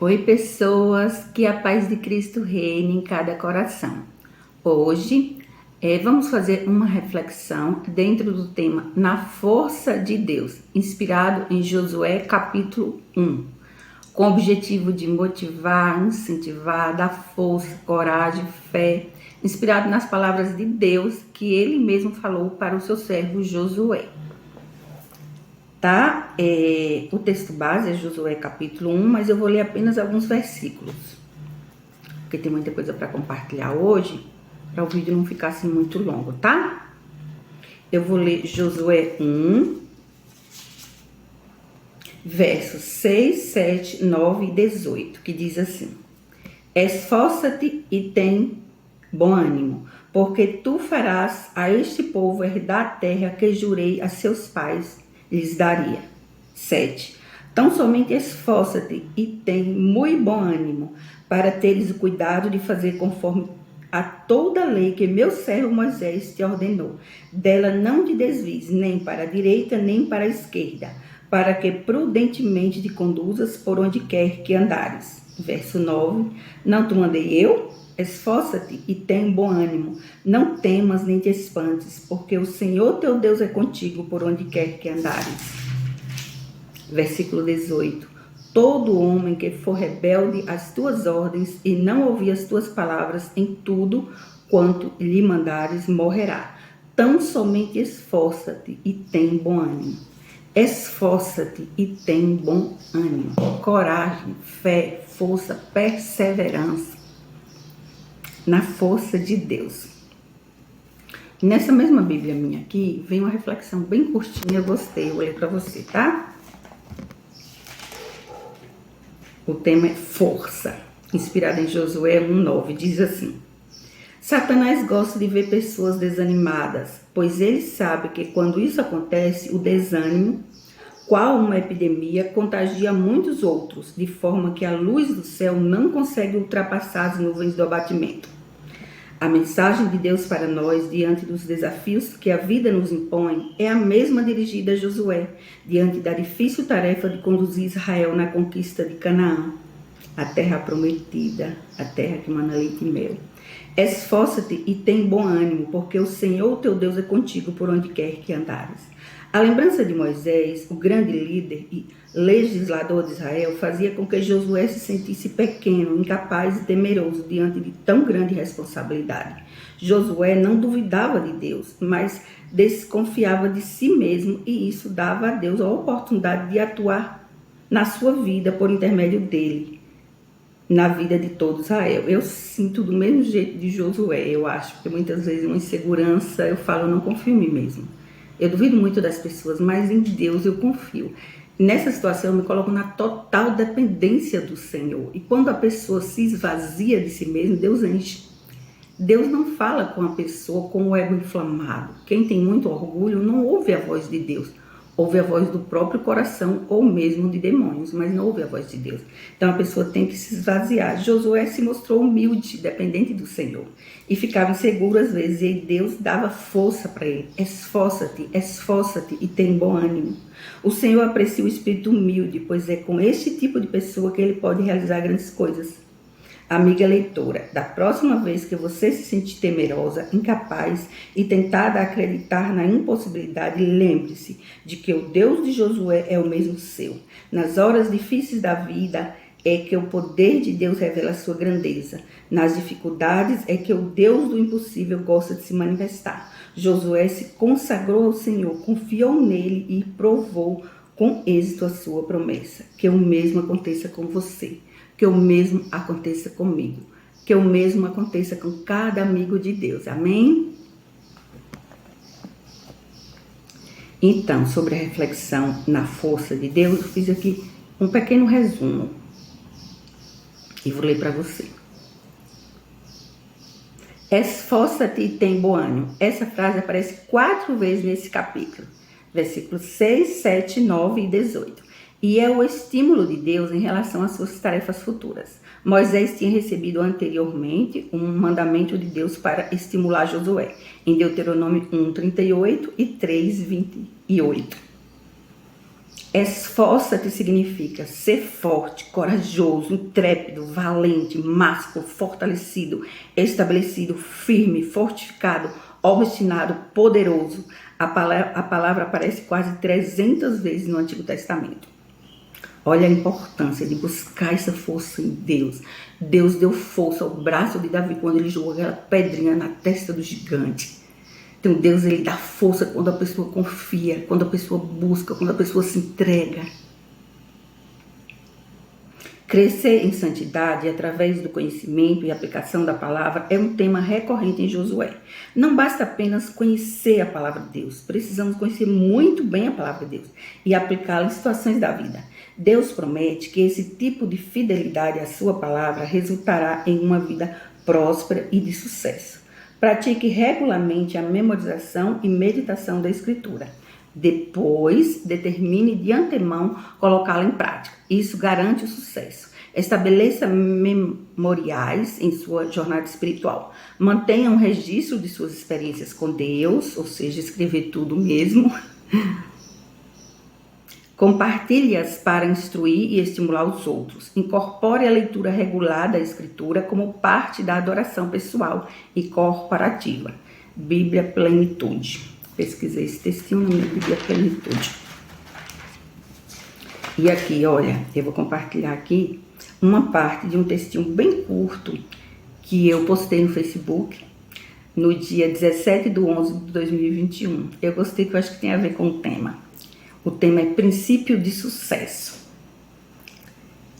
Oi, pessoas, que a paz de Cristo reine em cada coração. Hoje vamos fazer uma reflexão dentro do tema Na Força de Deus, inspirado em Josué capítulo 1, com o objetivo de motivar, incentivar, dar força, coragem, fé, inspirado nas palavras de Deus que ele mesmo falou para o seu servo Josué. Tá? O texto base é Josué capítulo 1, mas eu vou ler apenas alguns versículos, porque tem muita coisa para compartilhar hoje, para o vídeo não ficar assim muito longo, tá? Eu vou ler Josué 1, versos 6, 7, 9 e 18, que diz assim: Esforça-te e tem bom ânimo, porque tu farás a este povo herdar a terra que jurei a seus pais lhes daria. 7. Tão somente esforça-te e tem muito bom ânimo, para teres o cuidado de fazer conforme a toda a lei que meu servo Moisés te ordenou. Dela não te desvies, nem para a direita, nem para a esquerda, para que prudentemente te conduzas por onde quer que andares. Verso 9. Não te mandei eu? Esforça-te e tem bom ânimo, não temas nem te espantes, porque o Senhor teu Deus é contigo por onde quer que andares. Versículo 18. Todo homem que for rebelde às tuas ordens e não ouvir as tuas palavras em tudo quanto lhe mandares, morrerá. Tão somente esforça-te e tem bom ânimo. Esforça-te e tem bom ânimo. Coragem, fé, força, perseverança. Na força de Deus. Nessa mesma Bíblia minha aqui, vem uma reflexão bem curtinha, eu gostei, eu vou ler para você, tá? O tema é força, inspirado em Josué 1:9, diz assim: Satanás gosta de ver pessoas desanimadas, pois ele sabe que quando isso acontece, o desânimo, qual uma epidemia, contagia muitos outros, de forma que a luz do céu não consegue ultrapassar as nuvens do abatimento. A mensagem de Deus para nós, diante dos desafios que a vida nos impõe, é a mesma dirigida a Josué, diante da difícil tarefa de conduzir Israel na conquista de Canaã, a terra prometida, a terra que mana leite e mel. Esforça-te e tem bom ânimo, porque o Senhor teu Deus é contigo por onde quer que andares. A lembrança de Moisés, o grande líder e legislador de Israel, fazia com que Josué se sentisse pequeno, incapaz e temeroso diante de tão grande responsabilidade. Josué não duvidava de Deus, mas desconfiava de si mesmo, e isso dava a Deus a oportunidade de atuar na sua vida por intermédio dele, na vida de todo Israel. Eu sinto do mesmo jeito de Josué, eu acho, porque muitas vezes uma insegurança, eu falo, eu não confio em mim mesmo. Eu duvido muito das pessoas, mas em Deus eu confio. Nessa situação eu me coloco na total dependência do Senhor. E quando a pessoa se esvazia de si mesma, Deus enche. Deus não fala com a pessoa com o ego inflamado. Quem tem muito orgulho não ouve a voz de Deus. Ouve a voz do próprio coração ou mesmo de demônios, mas não ouve a voz de Deus. Então a pessoa tem que se esvaziar. Josué se mostrou humilde, dependente do Senhor, e ficava inseguro às vezes, e Deus dava força para ele. Esforça-te e tem bom ânimo. O Senhor aprecia o espírito humilde, pois é com este tipo de pessoa que ele pode realizar grandes coisas. Amiga leitora, da próxima vez que você se sentir temerosa, incapaz e tentada a acreditar na impossibilidade, lembre-se de que o Deus de Josué é o mesmo seu. Nas horas difíceis da vida é que o poder de Deus revela a sua grandeza. Nas dificuldades é que o Deus do impossível gosta de se manifestar. Josué se consagrou ao Senhor, confiou nele e provou com êxito a sua promessa. Que o mesmo aconteça com você. Que o mesmo aconteça comigo. Que o mesmo aconteça com cada amigo de Deus. Amém? Então, sobre a reflexão na força de Deus, eu fiz aqui um pequeno resumo. E vou ler para você. Esforça-te e tem bom ânimo. Essa frase aparece 4 vezes nesse capítulo. Versículos 6, 7, 9 e 18. E é o estímulo de Deus em relação às suas tarefas futuras. Moisés tinha recebido anteriormente um mandamento de Deus para estimular Josué, em Deuteronômio 1:38 e 3:28. Esforça-te significa ser forte, corajoso, intrépido, valente, másculo, fortalecido, estabelecido, firme, fortificado, obstinado, poderoso. A palavra aparece quase 300 vezes no Antigo Testamento. Olha a importância de buscar essa força em Deus. Deus deu força ao braço de Davi quando ele jogou aquela pedrinha na testa do gigante. Então Deus, ele dá força quando a pessoa confia, quando a pessoa busca, quando a pessoa se entrega. Crescer em santidade através do conhecimento e aplicação da palavra é um tema recorrente em Josué. Não basta apenas conhecer a palavra de Deus, precisamos conhecer muito bem a palavra de Deus e aplicá-la em situações da vida. Deus promete que esse tipo de fidelidade à sua palavra resultará em uma vida próspera e de sucesso. Pratique regularmente a memorização e meditação da Escritura. Depois, determine de antemão colocá-la em prática. Isso garante o sucesso. Estabeleça memoriais em sua jornada espiritual. Mantenha um registro de suas experiências com Deus, ou seja, escrever tudo mesmo. Compartilhe-as para instruir e estimular os outros. Incorpore a leitura regular da Escritura como parte da adoração pessoal e corporativa. Bíblia Plenitude. Pesquisei esse textinho na minha Bíblia Plenitude. E aqui, olha, eu vou compartilhar aqui uma parte de um textinho bem curto que eu postei no Facebook no dia 17/11/2021. Eu gostei, que eu acho que tem a ver com o tema. O tema é princípio de sucesso.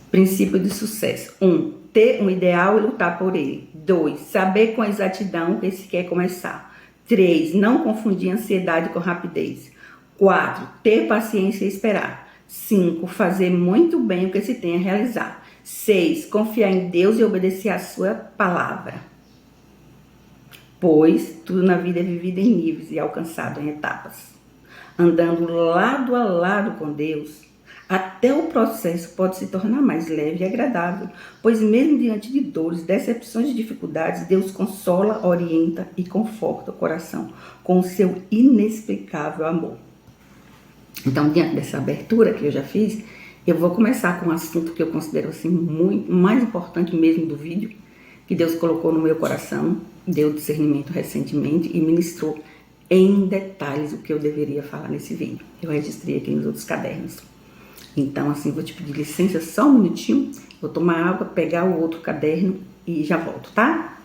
Princípio de sucesso. 1. Ter um ideal e lutar por ele. 2. Saber com exatidão o que se quer começar. 3. Não confundir ansiedade com rapidez. 4. Ter paciência e esperar. 5. Fazer muito bem o que se tem a realizar. 6. Confiar em Deus e obedecer à sua palavra. Pois tudo na vida é vivido em níveis e alcançado em etapas. Andando lado a lado com Deus, até o processo pode se tornar mais leve e agradável, pois mesmo diante de dores, decepções e dificuldades, Deus consola, orienta e conforta o coração com o seu inexplicável amor. Então, diante dessa abertura que eu já fiz, eu vou começar com um assunto que eu considero assim muito mais importante mesmo do vídeo, que Deus colocou no meu coração, deu discernimento recentemente e ministrou em detalhes o que eu deveria falar nesse vídeo. Eu registrei aqui nos outros cadernos. Então, assim, vou te pedir licença só um minutinho. Vou tomar água, pegar o outro caderno e já volto, tá?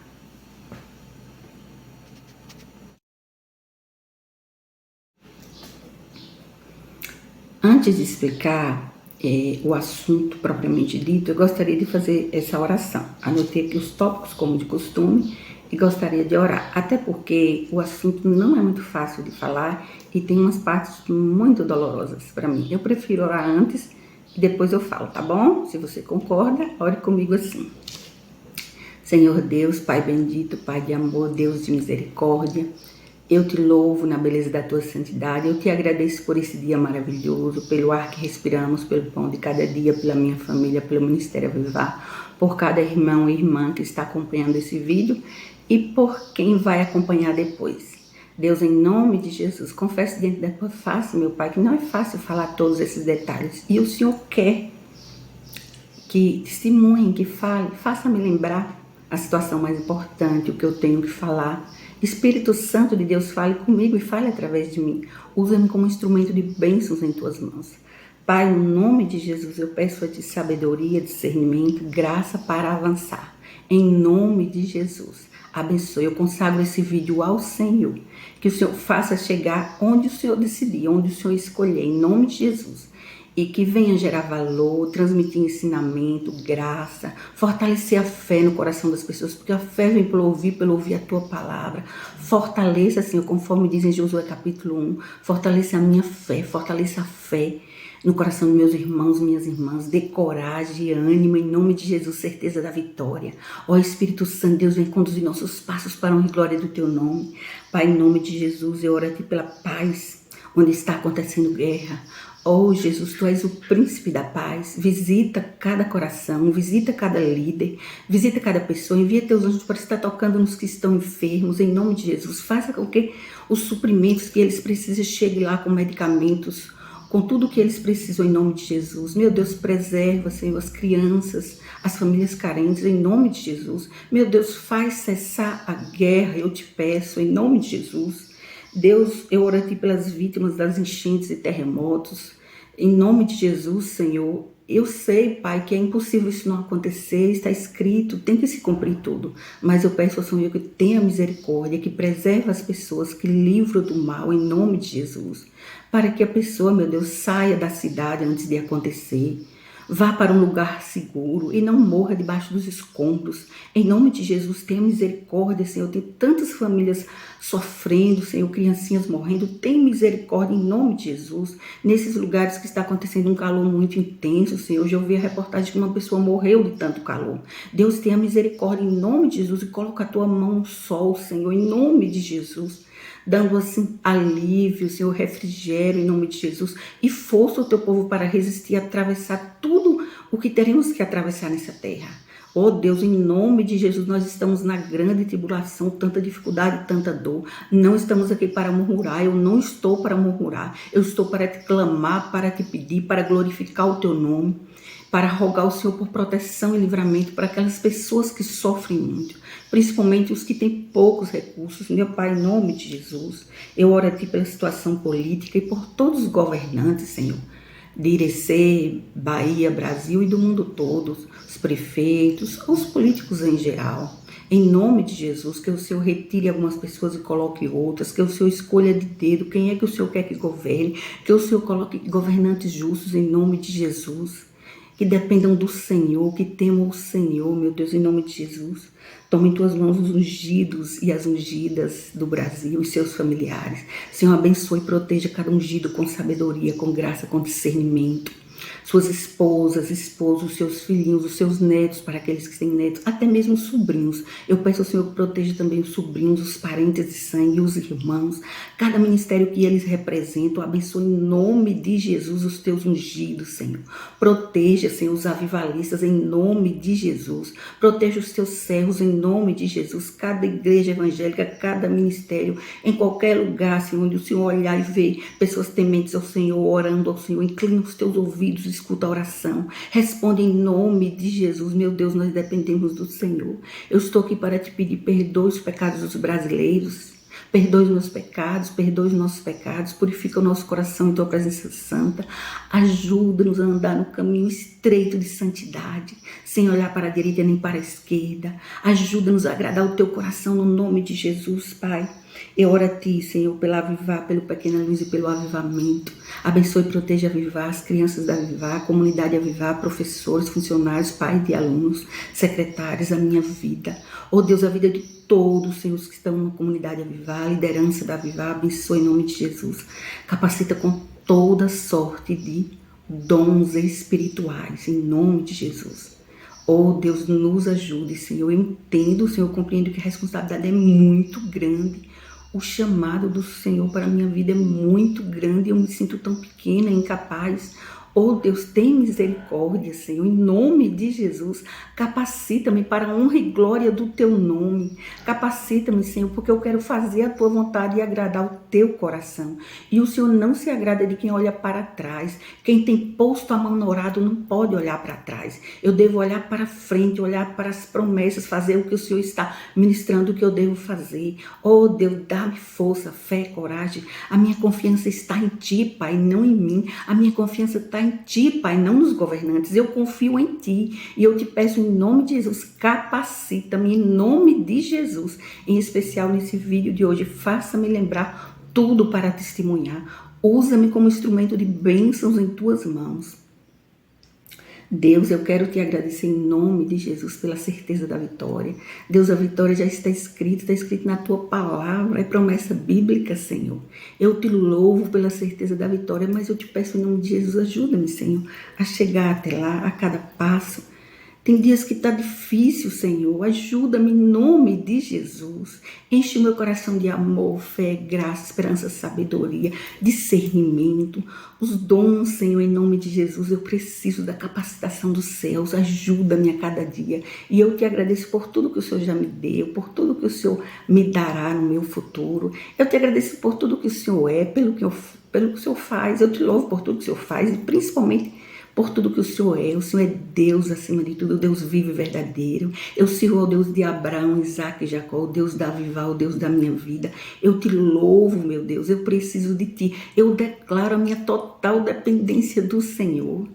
Antes de explicar o assunto propriamente dito, eu gostaria de fazer essa oração. Anotei aqui os tópicos, como de costume, e gostaria de orar. Até porque o assunto não é muito fácil de falar e tem umas partes muito dolorosas para mim. Eu prefiro orar antes e depois eu falo, tá bom? Se você concorda, ore comigo assim. Senhor Deus, Pai bendito, Pai de amor, Deus de misericórdia, eu te louvo na beleza da tua santidade, eu te agradeço por esse dia maravilhoso, pelo ar que respiramos, pelo pão de cada dia, pela minha família, pelo Ministério Avivar, por cada irmão e irmã que está acompanhando esse vídeo e por quem vai acompanhar depois. Deus, em nome de Jesus, confesso diante da tua face, meu Pai, que não é fácil falar todos esses detalhes e o Senhor quer que testemunhe, que fale, faça-me lembrar a situação mais importante, o que eu tenho que falar. Espírito Santo de Deus, fale comigo e fale através de mim. Usa-me como instrumento de bênçãos em tuas mãos. Pai, no nome de Jesus, eu peço a ti sabedoria, discernimento, graça para avançar. Em nome de Jesus, abençoe. Eu consagro esse vídeo ao Senhor. Que o Senhor faça chegar onde o Senhor decidir, onde o Senhor escolher, em nome de Jesus. E que venha gerar valor, transmitir ensinamento, graça, fortalecer a fé no coração das pessoas, porque a fé vem pelo ouvir a tua palavra. Fortaleça, Senhor, conforme diz em Josué capítulo 1, fortaleça a minha fé, fortaleça a fé no coração dos meus irmãos, minhas irmãs, dê coragem, ânimo, em nome de Jesus, certeza da vitória. Ó Espírito Santo, Deus, vem conduzir nossos passos para a honra e glória do teu nome. Pai, em nome de Jesus, eu oro a ti pela paz, onde está acontecendo guerra. Oh, Jesus, tu és o príncipe da paz. Visita cada coração, visita cada líder, visita cada pessoa. Envia teus anjos para estar tocando nos que estão enfermos, em nome de Jesus. Faça com que os suprimentos que eles precisam cheguem lá com medicamentos, com tudo que eles precisam, em nome de Jesus. Meu Deus, preserva, Senhor, as crianças, as famílias carentes, em nome de Jesus. Meu Deus, faz cessar a guerra, eu te peço, em nome de Jesus. Deus, eu oro a ti pelas vítimas das enchentes e terremotos. Em nome de Jesus, Senhor, eu sei, Pai, que é impossível isso não acontecer, está escrito, tem que se cumprir tudo. Mas eu peço ao Senhor que tenha misericórdia, que preserve as pessoas, que livre do mal, em nome de Jesus. Para que a pessoa, meu Deus, saia da cidade antes de acontecer. Vá para um lugar seguro e não morra debaixo dos escombros. Em nome de Jesus, tenha misericórdia, Senhor. Tem tantas famílias sofrendo, Senhor, criancinhas morrendo. Tem misericórdia em nome de Jesus. Nesses lugares que está acontecendo um calor muito intenso, Senhor. Eu já ouvi a reportagem que uma pessoa morreu de tanto calor. Deus, tenha misericórdia em nome de Jesus e coloca a tua mão no sol, Senhor, em nome de Jesus. Dando assim alívio, Senhor, refrigério em nome de Jesus e força ao teu povo para resistir e atravessar tudo o que teremos que atravessar nessa terra. Oh Deus, em nome de Jesus, nós estamos na grande tribulação, tanta dificuldade, tanta dor. Não estamos aqui para murmurar, eu não estou para murmurar. Eu estou para te clamar, para te pedir, para glorificar o teu nome, para rogar ao Senhor por proteção e livramento para aquelas pessoas que sofrem muito, principalmente os que têm poucos recursos. Meu Pai, em nome de Jesus, eu oro a ti pela situação política e por todos os governantes, Senhor, de Irecê, Bahia, Brasil e do mundo todo, os prefeitos, os políticos em geral. Em nome de Jesus, que o Senhor retire algumas pessoas e coloque outras, que o Senhor escolha de dedo quem é que o Senhor quer que governe, que o Senhor coloque governantes justos em nome de Jesus, que dependam do Senhor, que temam o Senhor, meu Deus, em nome de Jesus. Toma em tuas mãos os ungidos e as ungidas do Brasil e seus familiares. Senhor, abençoe e proteja cada ungido com sabedoria, com graça, com discernimento. Suas esposas, esposos, seus filhinhos, os seus netos, para aqueles que têm netos, até mesmo os sobrinhos. Eu peço ao Senhor que proteja também os sobrinhos, os parentes de sangue, os irmãos, cada ministério que eles representam. Abençoe em nome de Jesus os teus ungidos, Senhor. Proteja, Senhor, os avivalistas em nome de Jesus. Proteja os teus servos em nome de Jesus. Cada igreja evangélica, cada ministério, em qualquer lugar, Senhor, onde o Senhor olhar e ver pessoas tementes ao Senhor, orando ao Senhor. Inclina os teus ouvidos, escuta a oração. Responde em nome de Jesus. Meu Deus, nós dependemos do Senhor. Eu estou aqui para te pedir perdoe os pecados dos brasileiros. Perdoe os meus pecados, perdoe os nossos pecados, purifica o nosso coração em tua presença santa. Ajuda-nos a andar no caminho estreito de santidade, sem olhar para a direita nem para a esquerda. Ajuda-nos a agradar o teu coração no nome de Jesus, Pai. Eu oro a Ti, Senhor, pela Avivar, pelo Pequena Luz e pelo avivamento. Abençoe e proteja a Avivar, as crianças da Avivar, a comunidade Avivar, professores, funcionários, pais de alunos, secretários, a minha vida. Oh Deus, a vida de todos, Senhor, que estão na comunidade Avivar, a liderança da Avivar, abençoe em nome de Jesus. Capacita com toda sorte de dons espirituais, em nome de Jesus. Oh Deus, nos ajude, Senhor. Eu entendo, Senhor, eu compreendo que a responsabilidade é muito grande. O chamado do Senhor para a minha vida é muito grande. Eu me sinto tão pequena, incapaz. Oh Deus, tem misericórdia, Senhor, em nome de Jesus. Capacita-me para a honra e glória do Teu nome. Capacita-me, Senhor, porque eu quero fazer a Tua vontade e agradar o Teu coração. E o Senhor não se agrada de quem olha para trás. Quem tem posto a mão no arado não pode olhar para trás. Eu devo olhar para frente, olhar para as promessas, fazer o que o Senhor está ministrando, o que eu devo fazer. Oh Deus, dá-me força, fé, coragem. A minha confiança está em Ti, Pai, não em mim. A minha confiança está em Ti, Pai, não nos governantes. Eu confio em Ti e eu te peço em nome de Jesus, capacita-me em nome de Jesus, em especial nesse vídeo de hoje. Faça-me lembrar tudo para testemunhar. Usa-me como instrumento de bênçãos em Tuas mãos. Deus, eu quero te agradecer em nome de Jesus pela certeza da vitória. Deus, a vitória já está escrita na Tua palavra, é promessa bíblica, Senhor. Eu te louvo pela certeza da vitória, mas eu te peço em nome de Jesus, ajuda-me, Senhor, a chegar até lá, a cada passo. Tem dias que está difícil, Senhor. Ajuda-me em nome de Jesus. Enche o meu coração de amor, fé, graça, esperança, sabedoria, discernimento. Os dons, Senhor, em nome de Jesus. Eu preciso da capacitação dos céus. Ajuda-me a cada dia. E eu te agradeço por tudo que o Senhor já me deu, por tudo que o Senhor me dará no meu futuro. Eu te agradeço por tudo que o Senhor é, pelo que o Senhor faz. Eu te louvo por tudo que o Senhor faz e principalmente por tudo que o Senhor é. O Senhor é Deus acima de tudo, Deus vivo e verdadeiro. Eu sirvo ao Deus de Abraão, Isaac e Jacó, o Deus da Avivar, o Deus da minha vida. Eu te louvo, meu Deus, eu preciso de Ti. Eu declaro a minha total dependência do Senhor.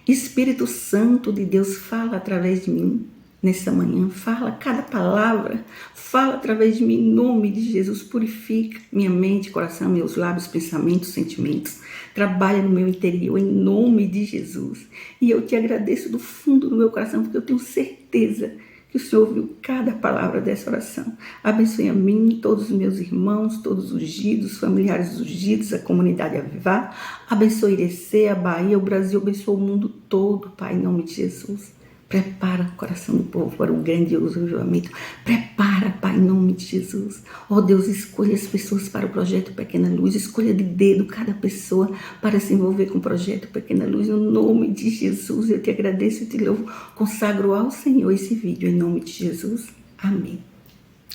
Espírito Santo de Deus, fala através de mim nessa manhã. Fala cada palavra, fala através de mim em nome de Jesus. Purifica minha mente, coração, meus lábios, pensamentos, sentimentos. Trabalha no meu interior em nome de Jesus. E eu te agradeço do fundo do meu coração, porque eu tenho certeza que o Senhor ouviu cada palavra dessa oração. Abençoe a mim, todos os meus irmãos, todos os ungidos, familiares ungidos, a comunidade Avivar. Abençoe Irecê, a Bahia, o Brasil, abençoe o mundo todo, Pai, em nome de Jesus. Prepara o coração do povo para o grandioso avivamento. Prepara, Pai, em nome de Jesus. Oh Deus, escolha as pessoas para o projeto Pequena Luz. Escolha de dedo cada pessoa para se envolver com o projeto Pequena Luz. No nome de Jesus, eu te agradeço e te louvo. Consagro ao Senhor esse vídeo em nome de Jesus. Amém.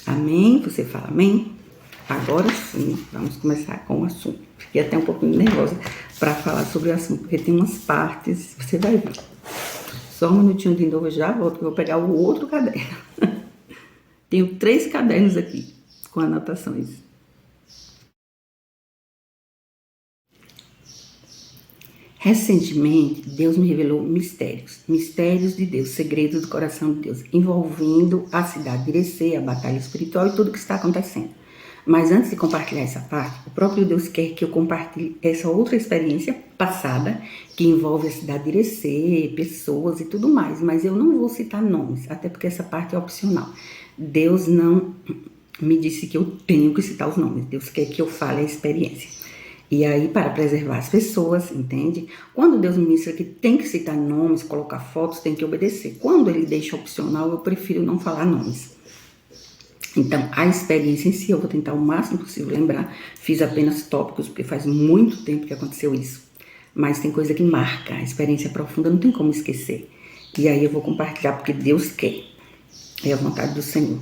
Amém? Você fala amém? Agora sim, vamos começar com o assunto. Fiquei até um pouquinho nervosa para falar sobre o assunto, porque tem umas partes, você vai ver. Só um minutinho de novo, eu já volto, que eu vou pegar o outro caderno. Tenho 3 cadernos aqui, com anotações. Recentemente, Deus me revelou mistérios de Deus, segredos do coração de Deus, envolvendo a cidade de Irecê, a batalha espiritual e tudo que está acontecendo. Mas antes de compartilhar essa parte, o próprio Deus quer que eu compartilhe essa outra experiência passada, que envolve a cidade de Irecê, pessoas e tudo mais. Mas eu não vou citar nomes, até porque essa parte é opcional. Deus não me disse que eu tenho que citar os nomes. Deus quer que eu fale a experiência. E aí, para preservar as pessoas, entende? Quando Deus me ministra que tem que citar nomes, colocar fotos, tem que obedecer. Quando Ele deixa opcional, eu prefiro não falar nomes. Então, a experiência em si, eu vou tentar o máximo possível lembrar. Fiz apenas tópicos, porque faz muito tempo que aconteceu isso. Mas tem coisa que marca, a experiência profunda não tem como esquecer. E aí eu vou compartilhar, porque Deus quer. É a vontade do Senhor.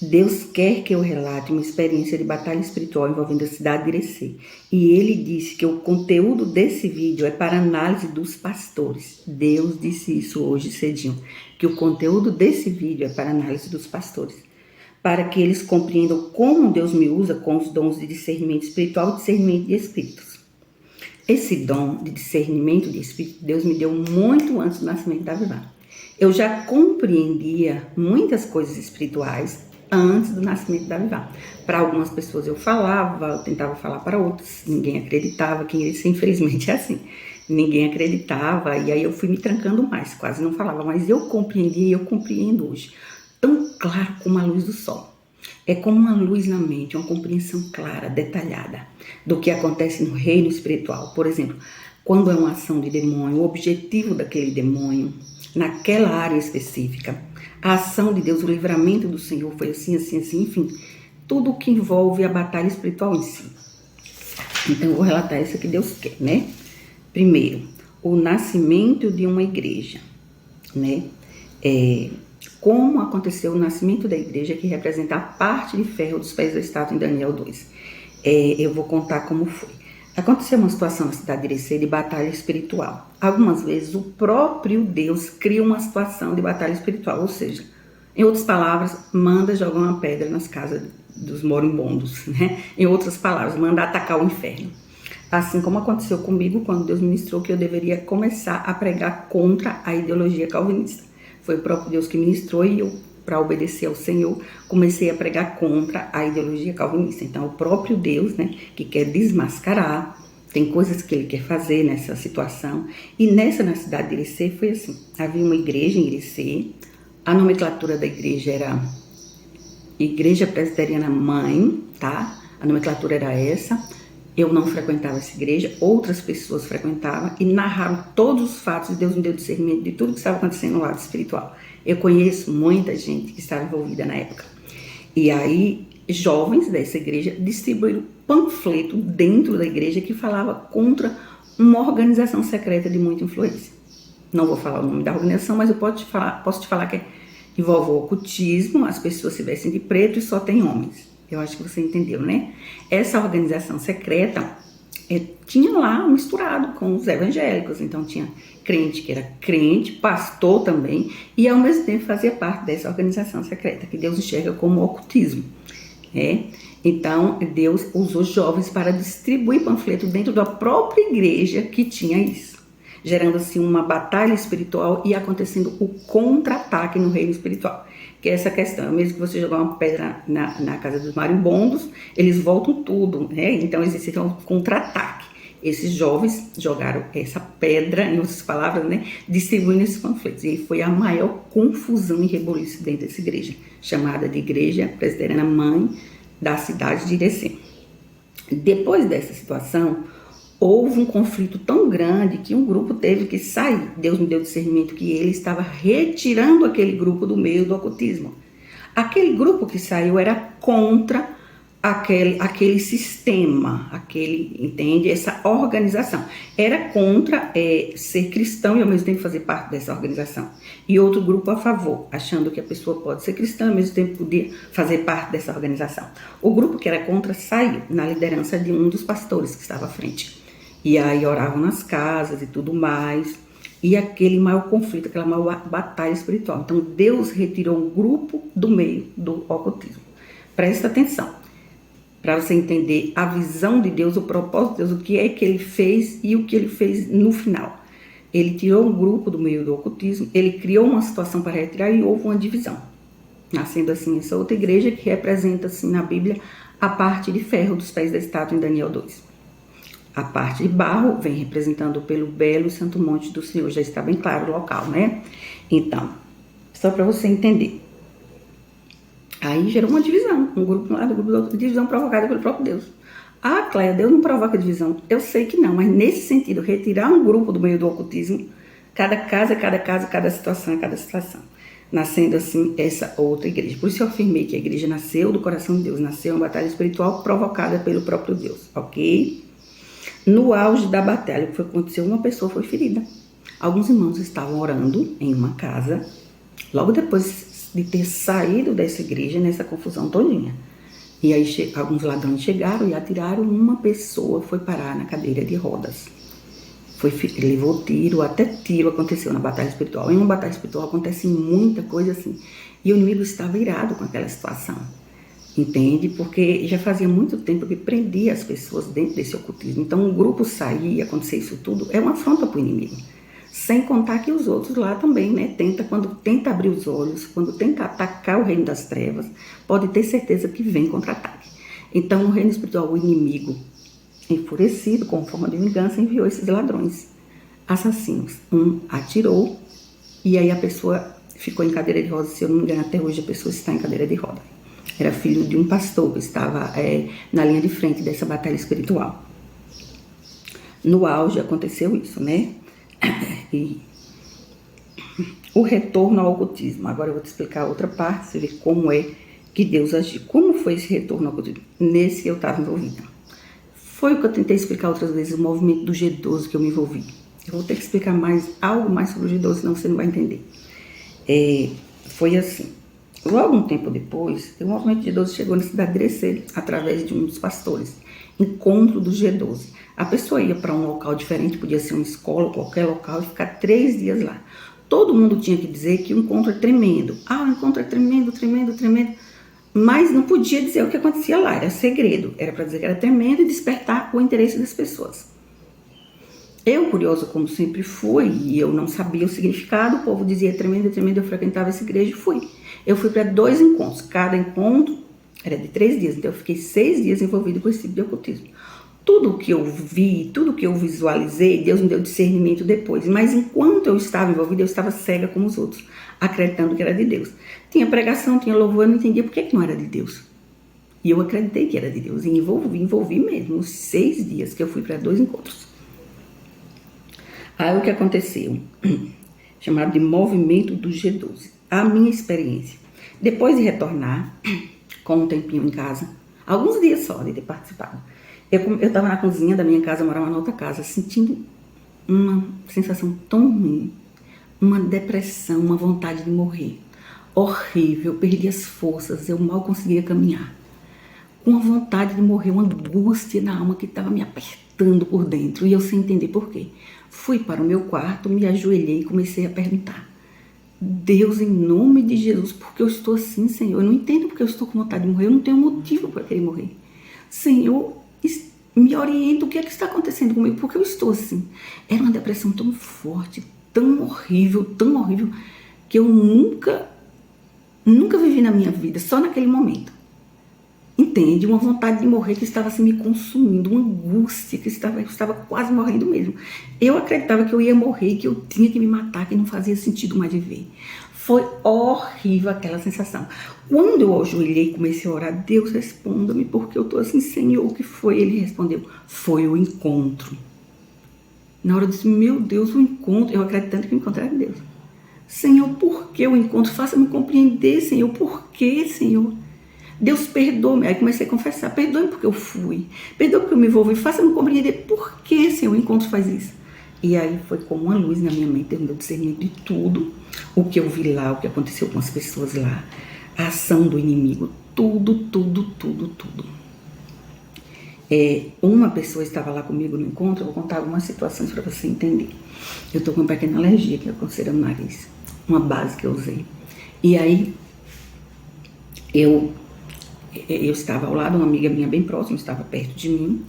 Deus quer que eu relate uma experiência de batalha espiritual envolvendo a cidade de Irecê. E Ele disse que o conteúdo desse vídeo é para análise dos pastores. Deus disse isso hoje cedinho, que o conteúdo desse vídeo é para análise dos pastores. para que eles compreendam como Deus me usa com os dons de discernimento espiritual e discernimento de espíritos. Esse dom de discernimento de espírito, Deus me deu muito antes do nascimento da Vivá. Eu já compreendia muitas coisas espirituais antes do nascimento da Vivá. Para algumas pessoas eu falava, eu tentava falar para outras, ninguém acreditava, que isso infelizmente é assim. Ninguém acreditava, e aí eu fui me trancando mais, quase não falava, mas eu compreendia e eu compreendo hoje, tão claro como a luz do sol. É como uma luz na mente, uma compreensão clara, detalhada do que acontece no reino espiritual. Por exemplo, quando é uma ação de demônio, o objetivo daquele demônio, naquela área específica, a ação de Deus, o livramento do Senhor foi assim, assim, assim, enfim, tudo que envolve a batalha espiritual em si. Então eu vou relatar isso que Deus quer, né? Primeiro, o nascimento de uma igreja, né? Como aconteceu o nascimento da igreja, que representa a parte de ferro dos pés da estátua em Daniel 2. Eu vou contar como foi. Aconteceu uma situação na cidade de Irecê de batalha espiritual. Algumas vezes o próprio Deus cria uma situação de batalha espiritual, ou seja, em outras palavras, manda jogar uma pedra nas casas dos moribundos, né? Em outras palavras, manda atacar o inferno. Assim como aconteceu comigo quando Deus ministrou que eu deveria começar a pregar contra a ideologia calvinista. Foi o próprio Deus que ministrou e eu, para obedecer ao Senhor, comecei a pregar contra a ideologia calvinista. Então, o próprio Deus, né, que quer desmascarar, tem coisas que ele quer fazer nessa situação. E na cidade de Irecê foi assim, havia uma igreja em Irecê, a nomenclatura da igreja era Igreja Presbiteriana Mãe, tá? A nomenclatura era essa. Eu não frequentava essa igreja, outras pessoas frequentavam e narraram todos os fatos. Deus me deu discernimento de tudo que estava acontecendo no lado espiritual. Eu conheço muita gente que estava envolvida na época. E aí, jovens dessa igreja distribuíram panfleto dentro da igreja que falava contra uma organização secreta de muita influência. Não vou falar o nome da organização, mas eu posso te falar que envolve o ocultismo, as pessoas se vestem de preto e só tem homens. Eu acho que você entendeu, né? Essa organização secreta tinha lá misturado com os evangélicos. Então tinha crente que era crente, pastor também, e ao mesmo tempo fazia parte dessa organização secreta, que Deus enxerga como ocultismo. Então Deus usou jovens para distribuir panfleto dentro da própria igreja que tinha isso, gerando assim uma batalha espiritual e acontecendo o contra-ataque no reino espiritual. Que é essa questão, mesmo que você jogar uma pedra na casa dos marimbondos, eles voltam tudo, né? Então existe um contra-ataque. Esses jovens jogaram essa pedra, em outras palavras, né? Distribuindo esses panfletos. E foi a maior confusão e reboliço dentro dessa igreja, chamada de Igreja Presbiteriana Mãe da cidade de Irecê. Depois dessa situação, houve um conflito tão grande que um grupo teve que sair. Deus me deu discernimento que ele estava retirando aquele grupo do meio do ocultismo. Aquele grupo que saiu era contra aquele sistema, entende? Essa organização. Era contra ser cristão e ao mesmo tempo fazer parte dessa organização. E outro grupo a favor, achando que a pessoa pode ser cristã e ao mesmo tempo podia fazer parte dessa organização. O grupo que era contra saiu na liderança de um dos pastores que estava à frente. E aí oravam nas casas e tudo mais. E aquele maior conflito, aquela maior batalha espiritual. Então Deus retirou um grupo do meio do ocultismo. Presta atenção, para você entender a visão de Deus, o propósito de Deus, o que é que ele fez e o que ele fez no final. Ele tirou um grupo do meio do ocultismo, ele criou uma situação para retirar e houve uma divisão. Nascendo assim essa outra igreja que representa assim na Bíblia a parte de ferro dos pés da estátua em Daniel 2. A parte de barro vem representando pelo belo e santo monte do Senhor. Já está bem claro o local, né? Então, só para você entender. Aí gerou uma divisão. Um grupo de um lado, um grupo do outro. Divisão provocada pelo próprio Deus. Ah, Cléia, Deus não provoca divisão. Eu sei que não, mas nesse sentido, retirar um grupo do meio do ocultismo, cada casa, cada situação é cada situação. Nascendo assim essa outra igreja. Por isso eu afirmei que a igreja nasceu do coração de Deus. Nasceu uma batalha espiritual provocada pelo próprio Deus. Ok? No auge da batalha, o que aconteceu? Uma pessoa foi ferida. Alguns irmãos estavam orando em uma casa, logo depois de ter saído dessa igreja, nessa confusão todinha. E aí alguns ladrões chegaram e atiraram, uma pessoa foi parar na cadeira de rodas. Levou tiro, até tiro aconteceu na batalha espiritual. Em uma batalha espiritual acontece muita coisa assim. E o inimigo estava irado com aquela situação. Entende? Porque já fazia muito tempo que prendia as pessoas dentro desse ocultismo. Então, o grupo sair e acontecer isso tudo é uma afronta para o inimigo. Sem contar que os outros lá também, né? Quando tenta abrir os olhos, quando tenta atacar o reino das trevas, pode ter certeza que vem contra-ataque. Então, no reino espiritual, o inimigo, enfurecido, com forma de vingança, enviou esses ladrões, assassinos. Um atirou e aí a pessoa ficou em cadeira de roda. Se eu não me engano, até hoje a pessoa está em cadeira de roda. Era filho de um pastor que estava na linha de frente dessa batalha espiritual. No auge aconteceu isso, né? E o retorno ao ocultismo. Agora eu vou te explicar a outra parte, você vê como é que Deus agiu. Como foi esse retorno ao ocultismo? Nesse eu estava envolvida. Foi o que eu tentei explicar outras vezes, o movimento do G12 que eu me envolvi. Eu vou ter que explicar algo mais sobre o G12, senão você não vai entender. Foi assim. Logo um tempo depois, o movimento G12 chegou na cidade de Irecê, através de um dos pastores. Encontro do G12. A pessoa ia para um local diferente, podia ser uma escola, qualquer local, e ficar 3 dias lá. Todo mundo tinha que dizer que o encontro é tremendo. O encontro é tremendo, tremendo, tremendo. Mas não podia dizer o que acontecia lá, era segredo. Era para dizer que era tremendo e despertar o interesse das pessoas. Eu, curiosa como sempre fui, e eu não sabia o significado, o povo dizia tremendo, tremendo, eu frequentava essa igreja e fui. Eu fui para 2 encontros, cada encontro era de 3 dias, então eu fiquei 6 dias envolvido com esse tipo de ocultismo. Tudo que eu vi, tudo que eu visualizei, Deus me deu discernimento depois, mas enquanto eu estava envolvida, eu estava cega como os outros, acreditando que era de Deus. Tinha pregação, tinha louvor, eu não entendia por que não era de Deus. E eu acreditei que era de Deus, e envolvi mesmo, os 6 dias que eu fui para 2 encontros. Aí o que aconteceu? Chamado de movimento do G12. A minha experiência. Depois de retornar, com um tempinho em casa, alguns dias só de ter participado, eu estava na cozinha da minha casa, morava na outra casa, sentindo uma sensação tão ruim, uma depressão, uma vontade de morrer. Horrível, eu perdi as forças, eu mal conseguia caminhar. Uma vontade de morrer, uma angústia na alma que estava me apertando por dentro, e eu sem entender por quê. Fui para o meu quarto, me ajoelhei e comecei a perguntar: Deus, em nome de Jesus, por que eu estou assim, Senhor? Eu não entendo porque eu estou com vontade de morrer, eu não tenho motivo para querer morrer. Senhor, me orienta, o que é que está acontecendo comigo? Por que eu estou assim? Era uma depressão tão forte, tão horrível, que eu nunca vivi na minha vida, só naquele momento. Entende? Uma vontade de morrer que estava assim me consumindo, uma angústia que eu estava quase morrendo mesmo. Eu acreditava que eu ia morrer, que eu tinha que me matar, que não fazia sentido mais viver. Foi horrível aquela sensação. Quando eu ajoelhei e comecei a orar, Deus, responda-me, porque eu estou assim, Senhor, o que foi? Ele respondeu, foi o encontro. Na hora eu disse, meu Deus, o encontro, eu acreditando que o encontro era de Deus. Senhor, por que o encontro? Faça-me compreender, Senhor, por que, Senhor? Deus perdoe-me. Aí comecei a confessar, perdoe-me porque eu fui, perdoe-me porque eu me envolvi, faça-me compreender por que, Senhor, o encontro faz isso. E aí foi como uma luz na minha mente, eu me deu discernimento de tudo, o que eu vi lá, o que aconteceu com as pessoas lá, a ação do inimigo, tudo. Uma pessoa estava lá comigo no encontro, eu vou contar algumas situações para você entender. Eu estou com uma pequena alergia, que é coceira no nariz, uma base que eu usei. E aí, eu estava ao lado, uma amiga minha bem próxima, estava perto de mim,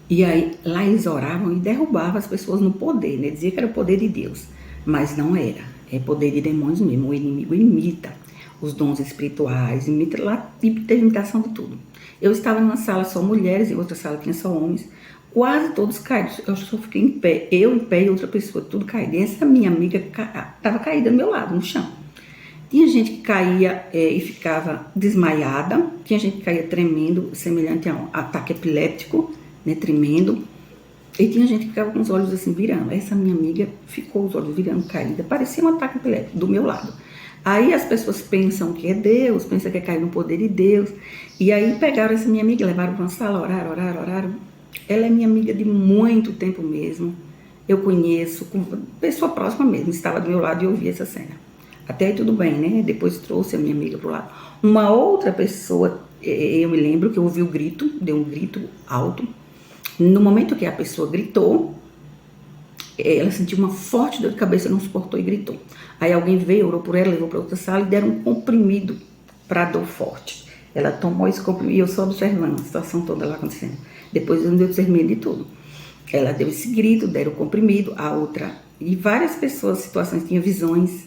e aí lá eles oravam e derrubavam as pessoas no poder, né? Dizia que era o poder de Deus, mas não era, é poder de demônios mesmo. O inimigo imita os dons espirituais, imita lá, teve imitação de tudo. Eu estava numa sala só mulheres, e outra sala tinha só homens, quase todos caídos, eu só fiquei em pé, eu em pé e outra pessoa, tudo caído. E essa minha amiga estava caída do meu lado, no chão. Tinha gente que caía e ficava desmaiada, tinha gente que caía tremendo, semelhante a um ataque epiléptico, né, tremendo, e tinha gente que ficava com os olhos assim virando. Essa minha amiga ficou os olhos virando, caída, parecia um ataque epiléptico do meu lado. Aí as pessoas pensam que é Deus, pensam que é cair no poder de Deus, e aí pegaram essa minha amiga, levaram para uma sala, oraram. Ela é minha amiga de muito tempo mesmo, eu conheço, pessoa próxima mesmo, estava do meu lado e eu vi essa cena. Até aí tudo bem, né? Depois trouxe a minha amiga pro lado. Uma outra pessoa, eu me lembro que eu ouvi o grito, deu um grito alto. No momento que a pessoa gritou, ela sentiu uma forte dor de cabeça, não suportou e gritou. Aí alguém veio, orou por ela, levou para outra sala e deram um comprimido para dor forte. Ela tomou esse comprimido e eu só observando a situação toda lá acontecendo. Depois Deus me deu discernimento de tudo. Ela deu esse grito, deram o comprimido, a outra. E várias pessoas, situações, tinham visões.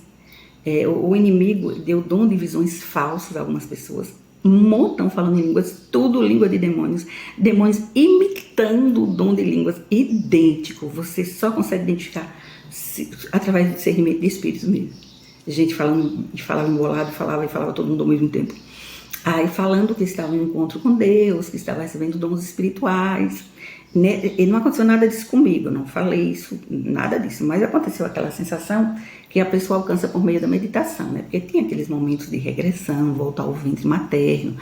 O inimigo deu dom de visões falsas a algumas pessoas. Um montão falando em línguas, tudo língua de demônios. Demônios imitando o dom de línguas, idêntico. Você só consegue identificar através do discernimento de espíritos mesmo. Gente falava embolado, falava todo mundo ao mesmo tempo. Aí falando que estava em encontro com Deus, que estava recebendo dons espirituais. E não aconteceu nada disso comigo, não falei isso, nada disso. Mas aconteceu aquela sensação que a pessoa alcança por meio da meditação, né? Porque tem aqueles momentos de regressão, voltar ao ventre materno,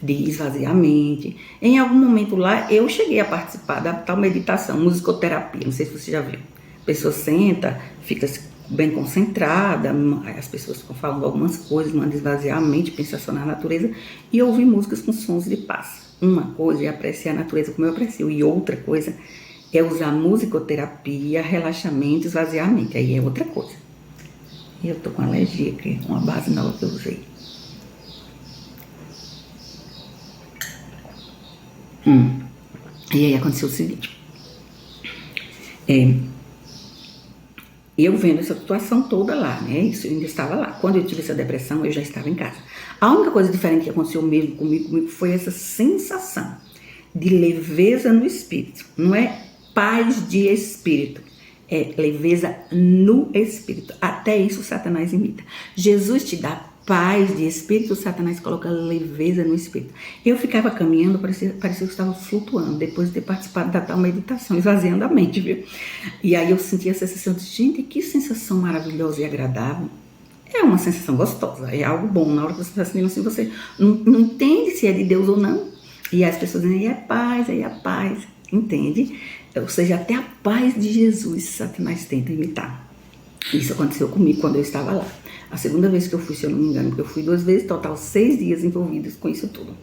de esvaziar a mente. Em algum momento lá, eu cheguei a participar da tal meditação, musicoterapia, não sei se você já viu. A pessoa senta, fica bem concentrada, as pessoas ficam falando algumas coisas, mandam esvaziar a mente, pensar só na natureza e ouvir músicas com sons de paz. Uma coisa é apreciar a natureza como eu aprecio, e outra coisa é usar musicoterapia, relaxamento, esvaziar a mente. Aí é outra coisa. E eu tô com alergia, que é uma base nova que eu usei. E aí aconteceu o seguinte. Eu vendo essa situação toda lá, né? Isso, eu ainda estava lá. Quando eu tive essa depressão, eu já estava em casa. A única coisa diferente que aconteceu mesmo comigo foi essa sensação de leveza no espírito. Não é paz de espírito, é leveza no espírito. Até isso Satanás imita. Jesus te dá paz de espírito, Satanás coloca leveza no espírito. Eu ficava caminhando, parecia que eu estava flutuando, depois de ter participado da tal meditação, esvaziando a mente, viu? E aí eu sentia a sensação de, gente, que sensação maravilhosa e agradável. É uma sensação gostosa, é algo bom. Na hora que você está sentindo assim, você não entende se é de Deus ou não. E as pessoas dizem, aí é a paz, entende? Ou seja, até a paz de Jesus, Satanás tenta imitar. Isso aconteceu comigo quando eu estava lá. A segunda vez que eu fui, se eu não me engano, porque eu fui 2 vezes, total 6 dias envolvidos com isso tudo.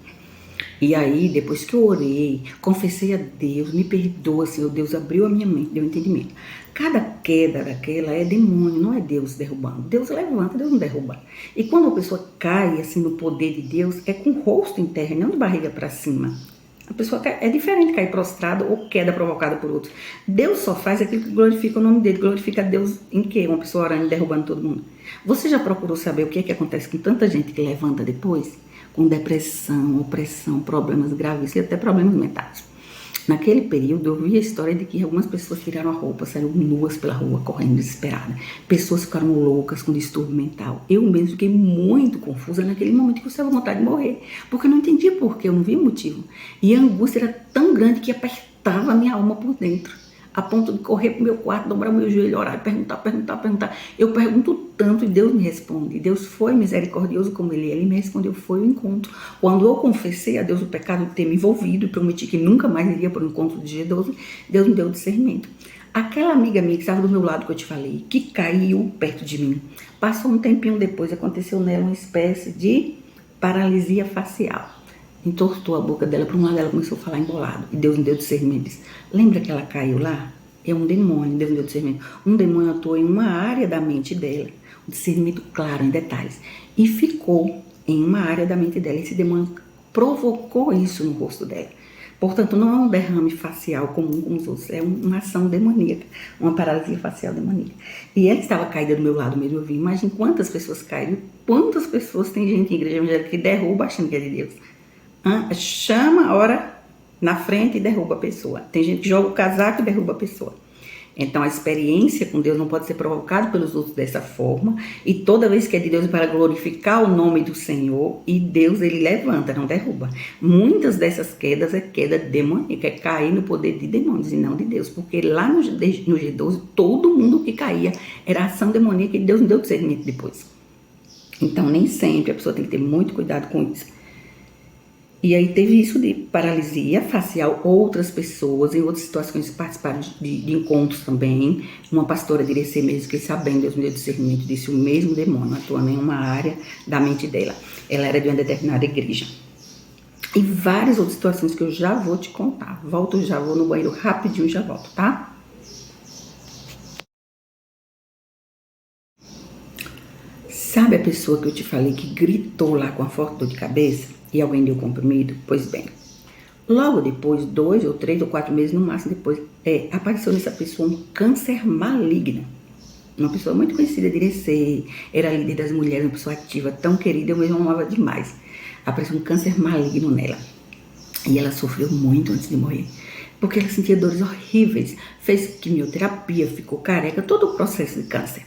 E aí, depois que eu orei, confessei a Deus, me perdoa, Senhor, Deus abriu a minha mente, deu entendimento. Cada queda daquela é demônio, não é Deus derrubando. Deus levanta, Deus não derruba. E quando a pessoa cai, assim, no poder de Deus, é com o rosto em terra, não de barriga para cima. A pessoa é diferente cair prostrado ou queda provocada por outro. Deus só faz aquilo que glorifica o nome dele. Glorifica Deus em quê? Uma pessoa orando e derrubando todo mundo. Você já procurou saber o que é que acontece com tanta gente que levanta depois? Com depressão, opressão, problemas graves e até problemas mentais. Naquele período eu vi a história de que algumas pessoas tiraram a roupa, saíram nuas pela rua, correndo desesperadas. Pessoas ficaram loucas com distúrbio mental. Eu mesmo fiquei muito confusa naquele momento que eu estava com vontade de morrer, porque eu não entendia porquê, eu não via motivo. E a angústia era tão grande que apertava a minha alma por dentro, a ponto de correr para o meu quarto, dobrar o meu joelho, orar e perguntar. Eu pergunto tanto e Deus me responde. Deus foi misericordioso como Ele é. Ele me respondeu, foi o encontro. Quando eu confessei a Deus o pecado de ter me envolvido e prometi que nunca mais iria para o encontro de Jesus, Deus me deu o discernimento. Aquela amiga minha que estava do meu lado, que eu te falei, que caiu perto de mim, passou um tempinho depois, aconteceu nela uma espécie de paralisia facial. Entortou a boca dela para um lado, ela começou a falar embolado. E Deus me deu discernimento. Disse, lembra que ela caiu lá? É um demônio, Deus me deu discernimento. Um demônio atuou em uma área da mente dela. Um discernimento claro, em detalhes. E ficou em uma área da mente dela. Esse demônio provocou isso no rosto dela. Portanto, não é um derrame facial comum como os outros. É uma ação demoníaca. Uma paralisia facial demoníaca. E ela estava caída do meu lado mesmo. Eu vi, imagine quantas pessoas caíram. Quantas pessoas tem gente em igreja evangélica que derruba achando que é de Deus. Chama, ora na frente e derruba a pessoa. Tem gente que joga o casaco e derruba a pessoa. Então a experiência com Deus não pode ser provocada pelos outros dessa forma. E toda vez que é de Deus é para glorificar o nome do Senhor. E Deus, Ele levanta, não derruba. Muitas dessas quedas é queda demoníaca, é cair no poder de demônios e não de Deus. Porque lá no G12, todo mundo que caía era ação demoníaca e Deus não deu discernimento depois. Então nem sempre a pessoa tem que ter muito cuidado com isso. E aí teve isso de paralisia facial, outras pessoas em outras situações participaram de encontros também. Uma pastora de Irecê mesmo, que sabendo, Deus me deu discernimento, disse o mesmo demônio atuando em uma área da mente dela. Ela era de uma determinada igreja. E várias outras situações que eu já vou te contar. Volto, já vou no banheiro rapidinho e já volto, tá? Sabe a pessoa que eu te falei que gritou lá com a forte dor de cabeça e alguém deu comprimido? Pois bem, logo depois, 2 ou 3 ou 4 meses no máximo depois, apareceu nessa pessoa um câncer maligno. Uma pessoa muito conhecida de Irecê, era líder das mulheres, uma pessoa ativa, tão querida, eu mesmo amava demais. Apareceu um câncer maligno nela. E ela sofreu muito antes de morrer, porque ela sentia dores horríveis, fez quimioterapia, ficou careca, todo o processo de câncer.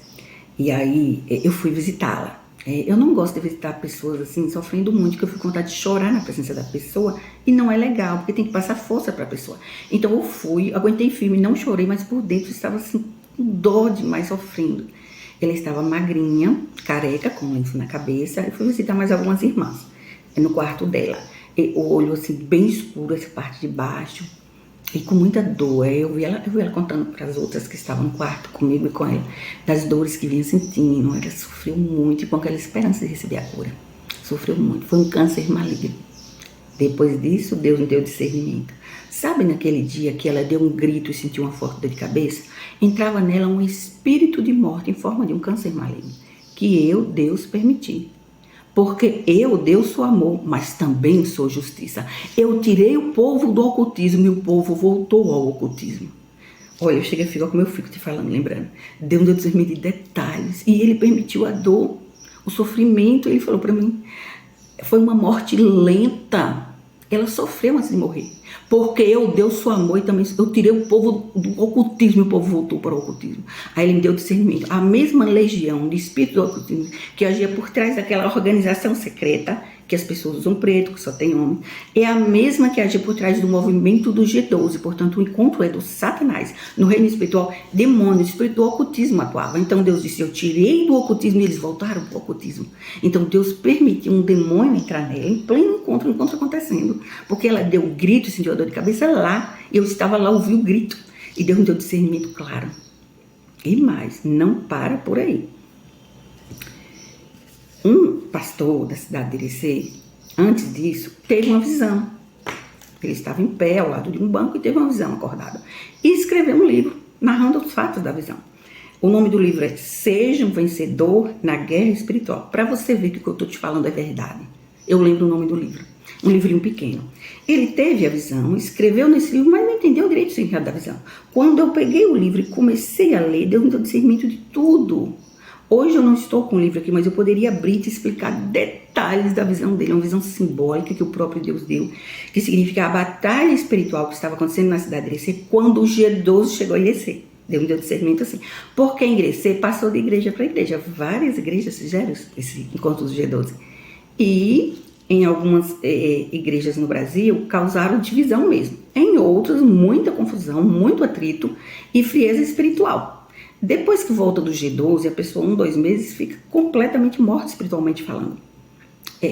E aí eu fui visitá-la. Eu não gosto de visitar pessoas assim, sofrendo muito, que eu fico com vontade de chorar na presença da pessoa, e não é legal, porque tem que passar força para a pessoa. Então eu fui, aguentei firme, não chorei, mas por dentro estava assim, com dor demais, sofrendo. Ela estava magrinha, careca, com lenço na cabeça. Eu fui visitar mais algumas irmãs, no quarto dela. E o olho assim, bem escuro, essa parte de baixo, e com muita dor. Eu vi ela contando para as outras que estavam no quarto comigo e com ela, das dores que vinha sentindo. Ela sofreu muito e com aquela esperança de receber a cura. Sofreu muito, foi um câncer maligno. Depois disso, Deus me deu discernimento. Sabe naquele dia que ela deu um grito e sentiu uma forte dor de cabeça? Entrava nela um espírito de morte em forma de um câncer maligno, que eu, Deus, permiti. Porque eu, Deus, sou amor, mas também sou justiça. Eu tirei o povo do ocultismo e o povo voltou ao ocultismo. Olha, eu cheguei a ficar como eu fico te falando, lembrando. Deus me deu discernimento de detalhes e ele permitiu a dor, o sofrimento. Ele falou para mim, foi uma morte lenta. Ela sofreu antes de morrer. Porque eu, Deus, sou amor e também eu tirei o povo do ocultismo e o povo voltou para o ocultismo. Aí ele me deu discernimento. A mesma legião de espírito do ocultismo que agia por trás daquela organização secreta, que as pessoas usam preto, que só tem homem, é a mesma que agia por trás do movimento do G12. Portanto, o encontro é do Satanás. No reino espiritual, demônios, espírito do ocultismo atuava. Então Deus disse, eu tirei do ocultismo e eles voltaram para o ocultismo. Então Deus permitiu um demônio entrar nela em pleno encontro, o encontro acontecendo. Porque ela deu um grito e sentiu a dor de cabeça lá. Eu estava lá, ouvi o grito. E Deus me deu discernimento claro. E mais, não para por aí. Um pastor da cidade de Irecê, antes disso, teve uma visão. Ele estava em pé ao lado de um banco e teve uma visão acordada. E escreveu um livro narrando os fatos da visão. O nome do livro é Seja um Vencedor na Guerra Espiritual. Para você ver que o que eu estou te falando é verdade. Eu lembro o nome do livro. Um livrinho pequeno. Ele teve a visão, escreveu nesse livro, mas não entendeu direito o significado da visão. Quando eu peguei o livro e comecei a ler, Deus me deu discernimento de tudo. Hoje eu não estou com o livro aqui, mas eu poderia abrir e te explicar detalhes da visão dele. É uma visão simbólica que o próprio Deus deu, que significa a batalha espiritual que estava acontecendo na cidade de Irecê quando o G12 chegou a Irecê. Deus me deu discernimento assim. Porque em Irecê passou de igreja para igreja. Várias igrejas fizeram esse encontro do G12. E em algumas igrejas no Brasil causaram divisão mesmo. Em outras, muita confusão, muito atrito e frieza espiritual. Depois que volta do G12, a pessoa 1, 2 meses fica completamente morta espiritualmente falando.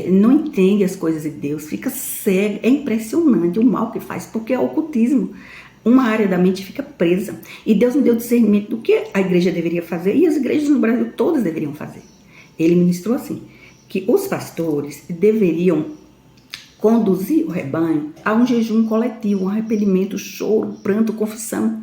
Não entende as coisas de Deus, fica cega. É impressionante o mal que faz, porque é ocultismo. Uma área da mente fica presa. E Deus me deu discernimento do que a igreja deveria fazer e as igrejas no Brasil todas deveriam fazer. Ele ministrou assim, que os pastores deveriam conduzir o rebanho a um jejum coletivo, um arrependimento, choro, pranto, confissão.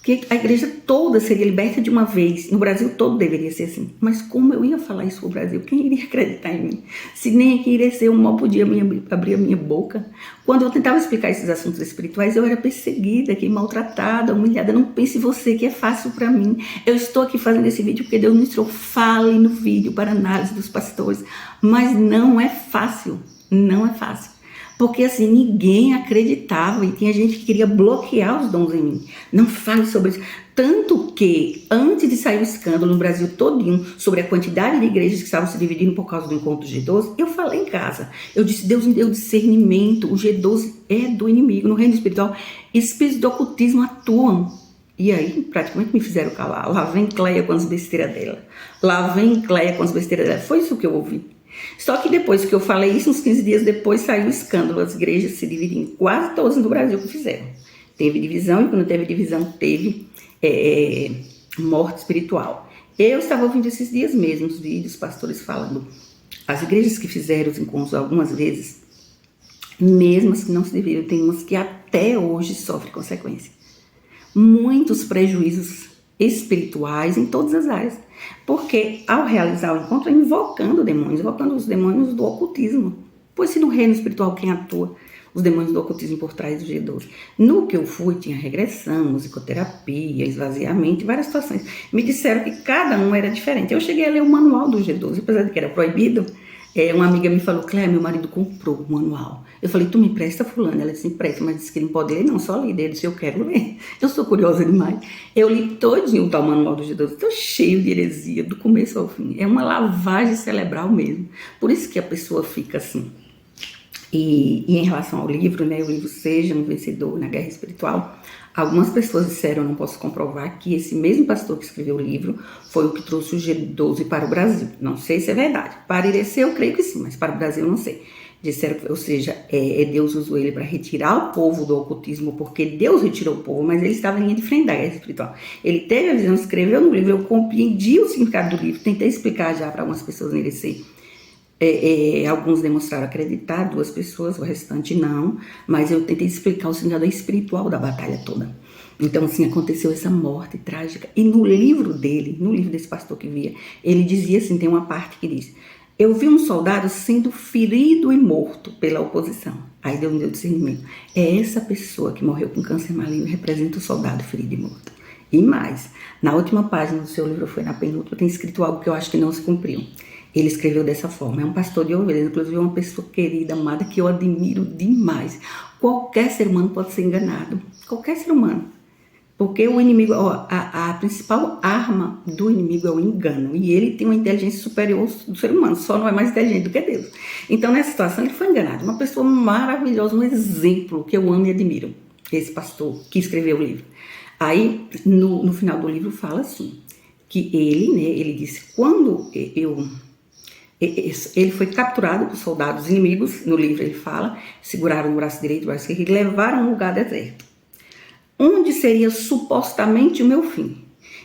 Que a igreja toda seria liberta de uma vez. No Brasil todo deveria ser assim. Mas como eu ia falar isso pro Brasil? Quem iria acreditar em mim? Se nem aqui iria ser, eu mal podia abrir a minha boca. Quando eu tentava explicar esses assuntos espirituais, eu era perseguida, aqui, maltratada, humilhada. Não pense você que é fácil para mim. Eu estou aqui fazendo esse vídeo porque Deus me mostrou. Fale no vídeo para análise dos pastores. Mas não é fácil. Não é fácil. Porque assim, ninguém acreditava e tinha gente que queria bloquear os dons em mim. Não fale sobre isso. Tanto que, antes de sair o escândalo no Brasil todinho sobre a quantidade de igrejas que estavam se dividindo por causa do encontro do G12, eu falei em casa. Eu disse, Deus me deu discernimento. O G12 é do inimigo. No reino espiritual, espíritos do ocultismo atuam. E aí, praticamente me fizeram calar. Lá vem Cleia com as besteiras dela. Lá vem Cleia com as besteiras dela. Foi isso que eu ouvi. Só que depois que eu falei isso, uns 15 dias depois saiu o escândalo. As igrejas se dividiram, quase todas no Brasil que fizeram. Teve divisão e quando teve divisão teve morte espiritual. Eu estava ouvindo esses dias mesmo os vídeos, pastores falando. As igrejas que fizeram os encontros algumas vezes, mesmo as que não se dividiram, tem umas que até hoje sofrem consequência. Muitos prejuízos espirituais em todas as áreas. Porque ao realizar o encontro é invocando demônios, invocando os demônios do ocultismo. Pois se no reino espiritual quem atua? Os demônios do ocultismo por trás do G12. No que eu fui, tinha regressão, musicoterapia, esvaziamento, várias situações. Me disseram que cada um era diferente. Eu cheguei a ler o manual do G12, apesar de que era proibido. Uma amiga me falou, Cléia, meu marido comprou o manual. Eu falei, tu me empresta, fulano? Ela disse, empresta, mas disse que não pode ler, não, só ler. Ele disse, eu quero ler. Eu sou curiosa demais. Eu li todinho o tal manual do G12, estou cheio de heresia, do começo ao fim. É uma lavagem cerebral mesmo. Por isso que a pessoa fica assim. E em relação ao livro, né, o livro Seja um Vencedor na Guerra Espiritual, algumas pessoas disseram, eu não posso comprovar, que esse mesmo pastor que escreveu o livro foi o que trouxe o G12 para o Brasil. Não sei se é verdade. Para Irecê eu creio que sim, mas para o Brasil eu não sei. Disseram, ou seja, Deus usou ele para retirar o povo do ocultismo, porque Deus retirou o povo, mas ele estava em linha de frente da guerra espiritual. Ele teve a visão, escreveu no livro, eu compreendi o significado do livro, tentei explicar já para algumas pessoas no Irecê. Alguns demonstraram acreditar, 2 pessoas, o restante não, mas eu tentei explicar o significado espiritual da batalha toda. Então, assim, aconteceu essa morte trágica. E no livro dele, no livro desse pastor que via, ele dizia assim, tem uma parte que diz, eu vi um soldado sendo ferido e morto pela oposição. Aí deu um discernimento. É essa pessoa que morreu com câncer maligno, representa o soldado ferido e morto. E mais, na última página do seu livro, foi na penúltima, tem escrito algo que eu acho que não se cumpriu. Ele escreveu dessa forma, é um pastor de ovelhas, inclusive uma pessoa querida, amada, que eu admiro demais. Qualquer ser humano pode ser enganado, qualquer ser humano. Porque o inimigo, a principal arma do inimigo é o engano. E ele tem uma inteligência superior do ser humano, só não é mais inteligente do que Deus. Então, nessa situação, ele foi enganado. Uma pessoa maravilhosa, um exemplo que eu amo e admiro. Esse pastor que escreveu o livro. Aí, no final do livro, fala assim, que ele disse, quando ele foi capturado por soldados inimigos, no livro ele fala, seguraram o braço direito e o braço esquerdo e levaram a um lugar deserto, onde seria supostamente o meu fim.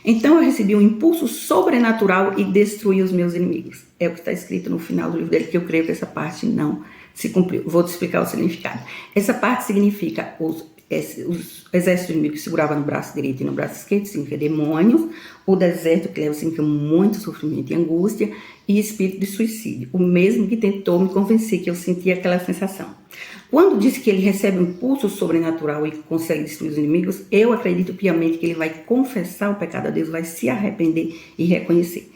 Então eu recebi um impulso sobrenatural e destruí os meus inimigos. É o que está escrito no final do livro dele, que eu creio que essa parte não se cumpriu. Vou te explicar o significado. Essa parte significa os exércitos inimigos que seguravam no braço direito e no braço esquerdo, significa demônios, o deserto que leva significa muito sofrimento e angústia, e espírito de suicídio, o mesmo que tentou me convencer que eu sentia aquela sensação. Quando disse que ele recebe um impulso sobrenatural e consegue destruir os inimigos, eu acredito piamente que ele vai confessar o pecado a Deus, vai se arrepender e reconhecer.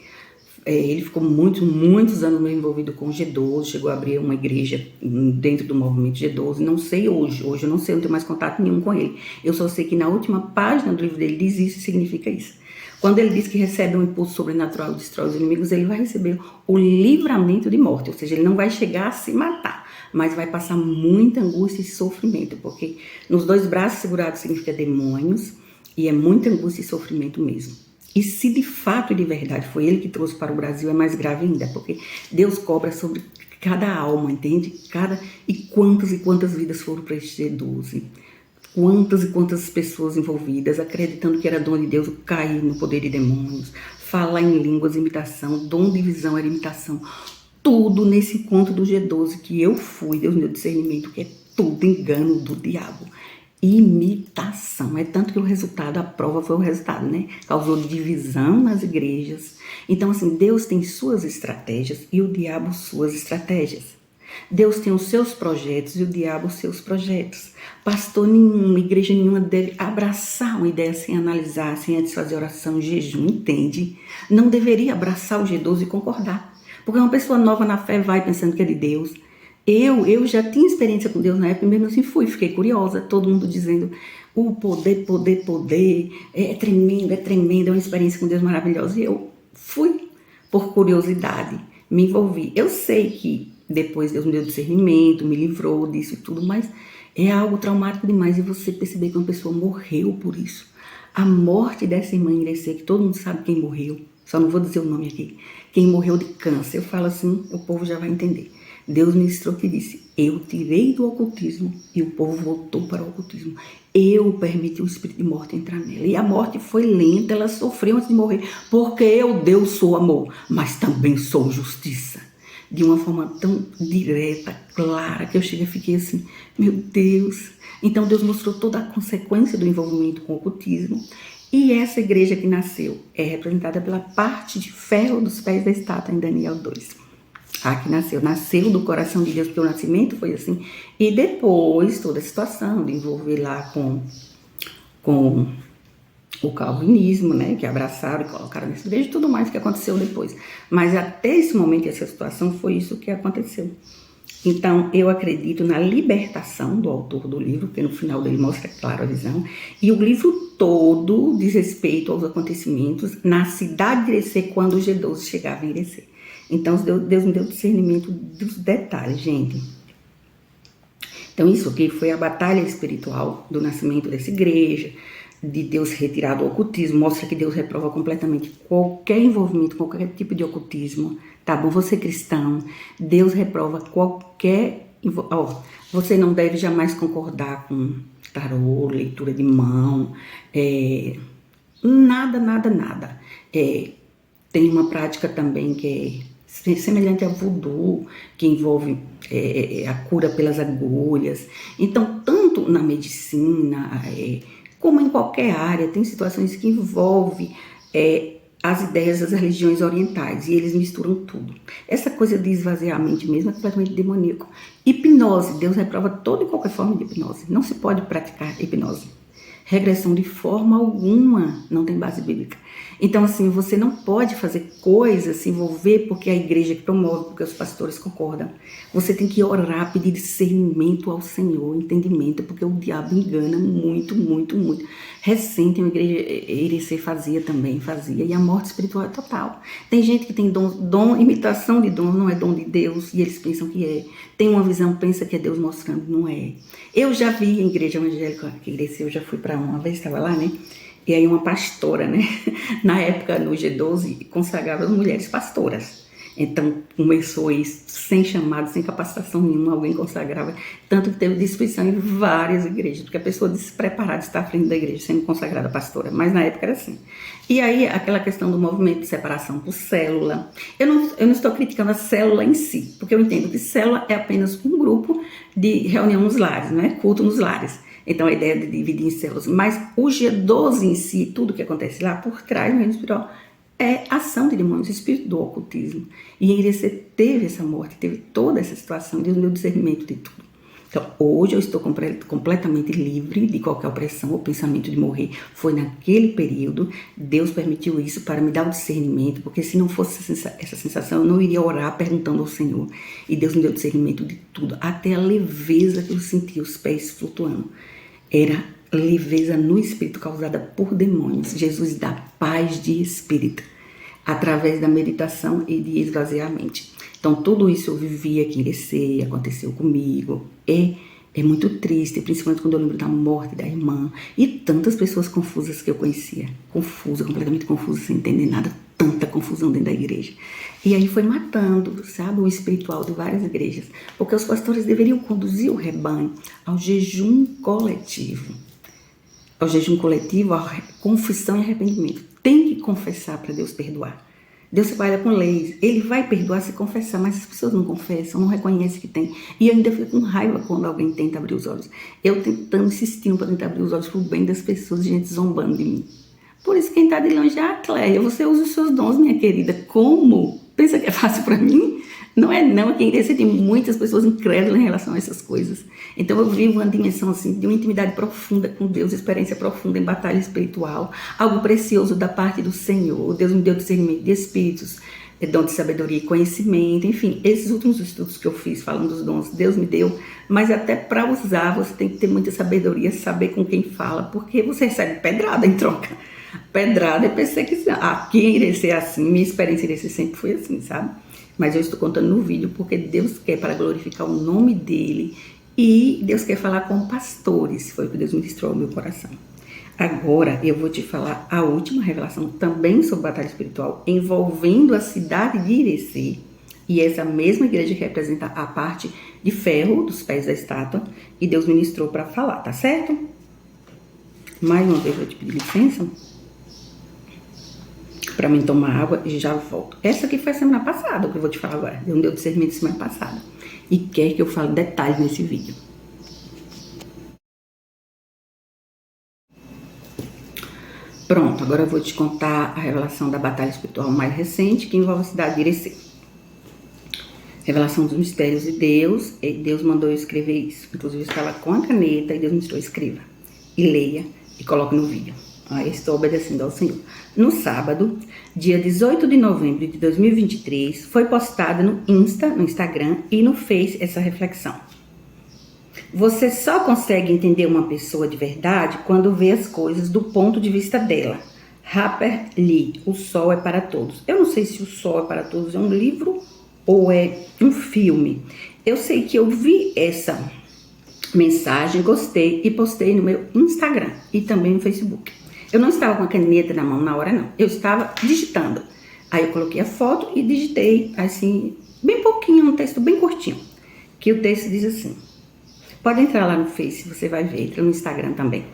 Ele ficou muitos anos envolvido com o G12, chegou a abrir uma igreja dentro do movimento G12, não sei hoje eu não sei, não tenho mais contato nenhum com ele. Eu só sei que na última página do livro dele diz isso e significa isso. Quando ele diz que recebe um impulso sobrenatural e destrói os inimigos, ele vai receber o livramento de morte, ou seja, ele não vai chegar a se matar, mas vai passar muita angústia e sofrimento, porque nos 2 braços segurados significa demônios, e é muita angústia e sofrimento mesmo. E se de fato e de verdade foi ele que trouxe para o Brasil, é mais grave ainda, porque Deus cobra sobre cada alma, entende? E quantas vidas foram para este G12. Quantas e quantas pessoas envolvidas, acreditando que era dom de Deus, cair no poder de demônios, falar em línguas, imitação, dom de visão era imitação. Tudo nesse encontro do G12 que eu fui, Deus me deu discernimento, que é tudo engano do diabo. Imitação, é tanto que o resultado, a prova foi o resultado, né? Causou divisão nas igrejas. Então, assim, Deus tem suas estratégias e o diabo suas estratégias. Deus tem os seus projetos e o diabo os seus projetos. Pastor nenhum, igreja nenhuma deve abraçar uma ideia sem analisar, sem antes fazer oração, jejum, entende? Não deveria abraçar o G12 e concordar. Porque uma pessoa nova na fé vai pensando que é de Deus. Eu já tinha experiência com Deus na época, mesmo assim fiquei curiosa, todo mundo dizendo, o poder, é tremendo, é uma experiência com Deus maravilhosa. E eu fui por curiosidade, me envolvi. Eu sei que depois Deus me deu discernimento, me livrou disso e tudo, mas é algo traumático demais e você perceber que uma pessoa morreu por isso. A morte dessa irmã Irecê, que todo mundo sabe quem morreu, só não vou dizer o nome aqui, quem morreu de câncer, eu falo assim, o povo já vai entender. Deus ministrou que disse, eu tirei do ocultismo e o povo voltou para o ocultismo. Eu permiti o espírito de morte entrar nela. E a morte foi lenta, ela sofreu antes de morrer, porque eu, Deus, sou amor, mas também sou justiça. De uma forma tão direta, clara, que eu cheguei e fiquei assim, meu Deus. Então Deus mostrou toda a consequência do envolvimento com o ocultismo E essa igreja que nasceu é representada pela parte de ferro dos pés da estátua em Daniel 2. A que nasceu do coração de Deus, porque o nascimento foi assim. E depois toda a situação de envolver lá com o calvinismo, né, que abraçaram e colocaram nessa igreja e tudo mais que aconteceu depois. Mas até esse momento, essa situação, foi isso que aconteceu. Então, eu acredito na libertação do autor do livro, porque no final dele mostra claro a visão, e o livro todo diz respeito aos acontecimentos na cidade de Irecê, quando o G12 chegava em Irecê. Então, Deus me deu discernimento dos detalhes, gente. Então, isso aqui foi a batalha espiritual do nascimento dessa igreja, de Deus retirar do ocultismo, mostra que Deus reprova completamente qualquer envolvimento, qualquer tipo de ocultismo, tá bom? Você cristão, Deus reprova qualquer... você não deve jamais concordar com tarô, leitura de mão, nada. Tem uma prática também que é semelhante a voodoo, que envolve a cura pelas agulhas. Então, tanto na medicina... como em qualquer área, tem situações que envolvem as ideias das religiões orientais, e eles misturam tudo. Essa coisa de esvaziar a mente mesmo é completamente demoníaco. Hipnose, Deus reprova toda e qualquer forma de hipnose. Não se pode praticar hipnose. Regressão de forma alguma não tem base bíblica. Então, assim, você não pode fazer coisas, se envolver porque é a igreja que promove, porque os pastores concordam. Você tem que orar, pedir discernimento ao Senhor, entendimento, porque o diabo engana muito. Recente, uma igreja Irecê fazia, e a morte espiritual é total. Tem gente que tem dom, imitação de dom, não é dom de Deus, e eles pensam que é. Tem uma visão, pensa que é Deus mostrando, não é. Eu já vi em igreja evangélica que Irecê, eu já fui para uma vez, estava lá, né? E aí uma pastora, né? Na época, no G12, consagrava as mulheres pastoras. Então, começou isso, sem chamado, sem capacitação nenhuma, alguém consagrava. Tanto que teve destruição em várias igrejas, porque a pessoa despreparada está à frente da igreja, sendo consagrada pastora. Mas na época era assim. E aí, aquela questão do movimento de separação por célula. Eu não estou criticando a célula em si, porque eu entendo que célula é apenas um grupo de reunião nos lares, né? Culto nos lares. Então, a ideia de dividir em células. Mas o G12 em si, tudo que acontece lá por trás no reino espiritual, é ação de demônios, espírito do ocultismo. E em Irecê teve essa morte, teve toda essa situação, Deus me deu discernimento de tudo. Então, hoje eu estou completamente livre de qualquer opressão ou pensamento de morrer. Foi naquele período, Deus permitiu isso para me dar o discernimento, porque se não fosse essa sensação, eu não iria orar perguntando ao Senhor. E Deus me deu discernimento de tudo, até a leveza que eu senti, os pés flutuando. Era leveza no espírito causada por demônios. Jesus dá paz de espírito através da meditação e de esvaziar a mente. Então, tudo isso eu vivi aqui em Irecê, aconteceu comigo. É muito triste, principalmente quando eu lembro da morte da irmã e tantas pessoas confusas que eu conhecia. Confusa, completamente confusa, sem entender nada. Tanta confusão dentro da igreja. E aí foi matando, sabe, o espiritual de várias igrejas. Porque os pastores deveriam conduzir o rebanho ao jejum coletivo. Ao jejum coletivo, à confissão e arrependimento. Tem que confessar para Deus perdoar. Deus trabalha com leis. Ele vai perdoar se confessar, mas as pessoas não confessam, não reconhecem que tem. E eu ainda fico com raiva quando alguém tenta abrir os olhos. Eu tentando, insistindo para tentar abrir os olhos para o bem das pessoas, gente zombando de mim. Por isso, quem está de longe é a Cléia. Você usa os seus dons, minha querida. Como? Pensa que é fácil para mim? Não é não. Aqui em Irecê tem muitas pessoas incrédulas em relação a essas coisas. Então eu vivo uma dimensão assim, de uma intimidade profunda com Deus, experiência profunda em batalha espiritual, algo precioso da parte do Senhor. Deus me deu discernimento de espíritos, dom de sabedoria e conhecimento, enfim, esses últimos estudos que eu fiz falando dos dons, Deus me deu, mas até para usar você tem que ter muita sabedoria, saber com quem fala, porque você recebe pedrada em troca. Pedrada é perseguição. Aqui em Irecê é assim, minha experiência em Irecê sempre foi assim, sabe? Mas eu estou contando no vídeo porque Deus quer para glorificar o nome dele e Deus quer falar com pastores, foi o que Deus ministrou ao meu coração. Agora eu vou te falar a última revelação também sobre batalha espiritual envolvendo a cidade de Irecê e essa mesma igreja que representa a parte de ferro dos pés da estátua e Deus ministrou para falar, tá certo? Mais uma vez eu vou te pedir licença para mim tomar água e já volto. Essa aqui foi a semana passada, o que eu vou te falar agora. Deus me deu discernimento semana passada. E quer que eu fale detalhes nesse vídeo. Pronto, agora eu vou te contar a revelação da batalha espiritual mais recente, que envolve a cidade de Irecê. Revelação dos mistérios de Deus, e Deus mandou eu escrever isso. Inclusive eu estava com a caneta e Deus me mostrou: escreva e leia e coloque no vídeo. Aí estou obedecendo ao Senhor. No sábado, dia 18 de novembro de 2023, foi postada no Instagram e no Face essa reflexão. Você só consegue entender uma pessoa de verdade quando vê as coisas do ponto de vista dela. Harper Lee, O Sol é para Todos. Eu não sei se O Sol é para Todos é um livro ou é um filme. Eu sei que eu vi essa mensagem, gostei e postei no meu Instagram e também no Facebook. Eu não estava com a caneta na mão na hora, não. Eu estava digitando. Aí eu coloquei a foto e digitei, assim, bem pouquinho, um texto bem curtinho. Que o texto diz assim: pode entrar lá no Face, você vai ver, entra no Instagram também.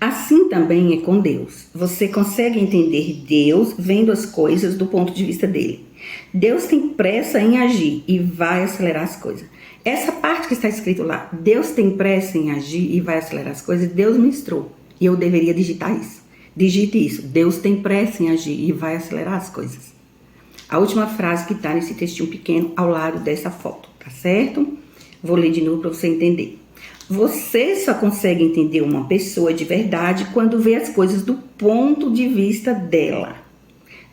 Assim também é com Deus. Você consegue entender Deus vendo as coisas do ponto de vista dele. Deus tem pressa em agir e vai acelerar as coisas. Essa parte que está escrito lá, Deus tem pressa em agir e vai acelerar as coisas, Deus ministrou. E eu deveria digitar isso. Digite isso. Deus tem pressa em agir e vai acelerar as coisas. A última frase que está nesse textinho pequeno ao lado dessa foto, tá certo? Vou ler de novo para você entender. Você só consegue entender uma pessoa de verdade quando vê as coisas do ponto de vista dela.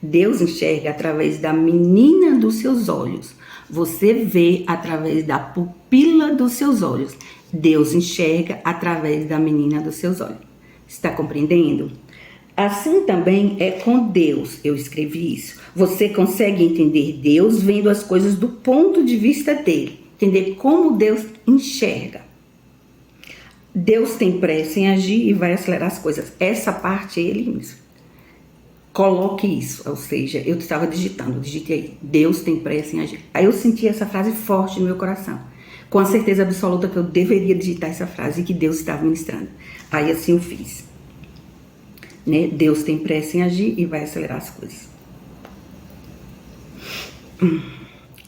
Deus enxerga através da menina dos seus olhos. Você vê através da pupila dos seus olhos. Deus enxerga através da menina dos seus olhos. Está compreendendo? Assim também é com Deus. Eu escrevi isso. Você consegue entender Deus vendo as coisas do ponto de vista dele. Entender como Deus enxerga. Deus tem pressa em agir e vai acelerar as coisas. Essa parte é ele mesmo. Coloque isso, ou seja, eu estava digitando, digitei, Deus tem pressa em agir. Aí eu senti essa frase forte no meu coração, com a certeza absoluta que eu deveria digitar essa frase e que Deus estava ministrando. Aí assim eu fiz. Né? Deus tem pressa em agir e vai acelerar as coisas.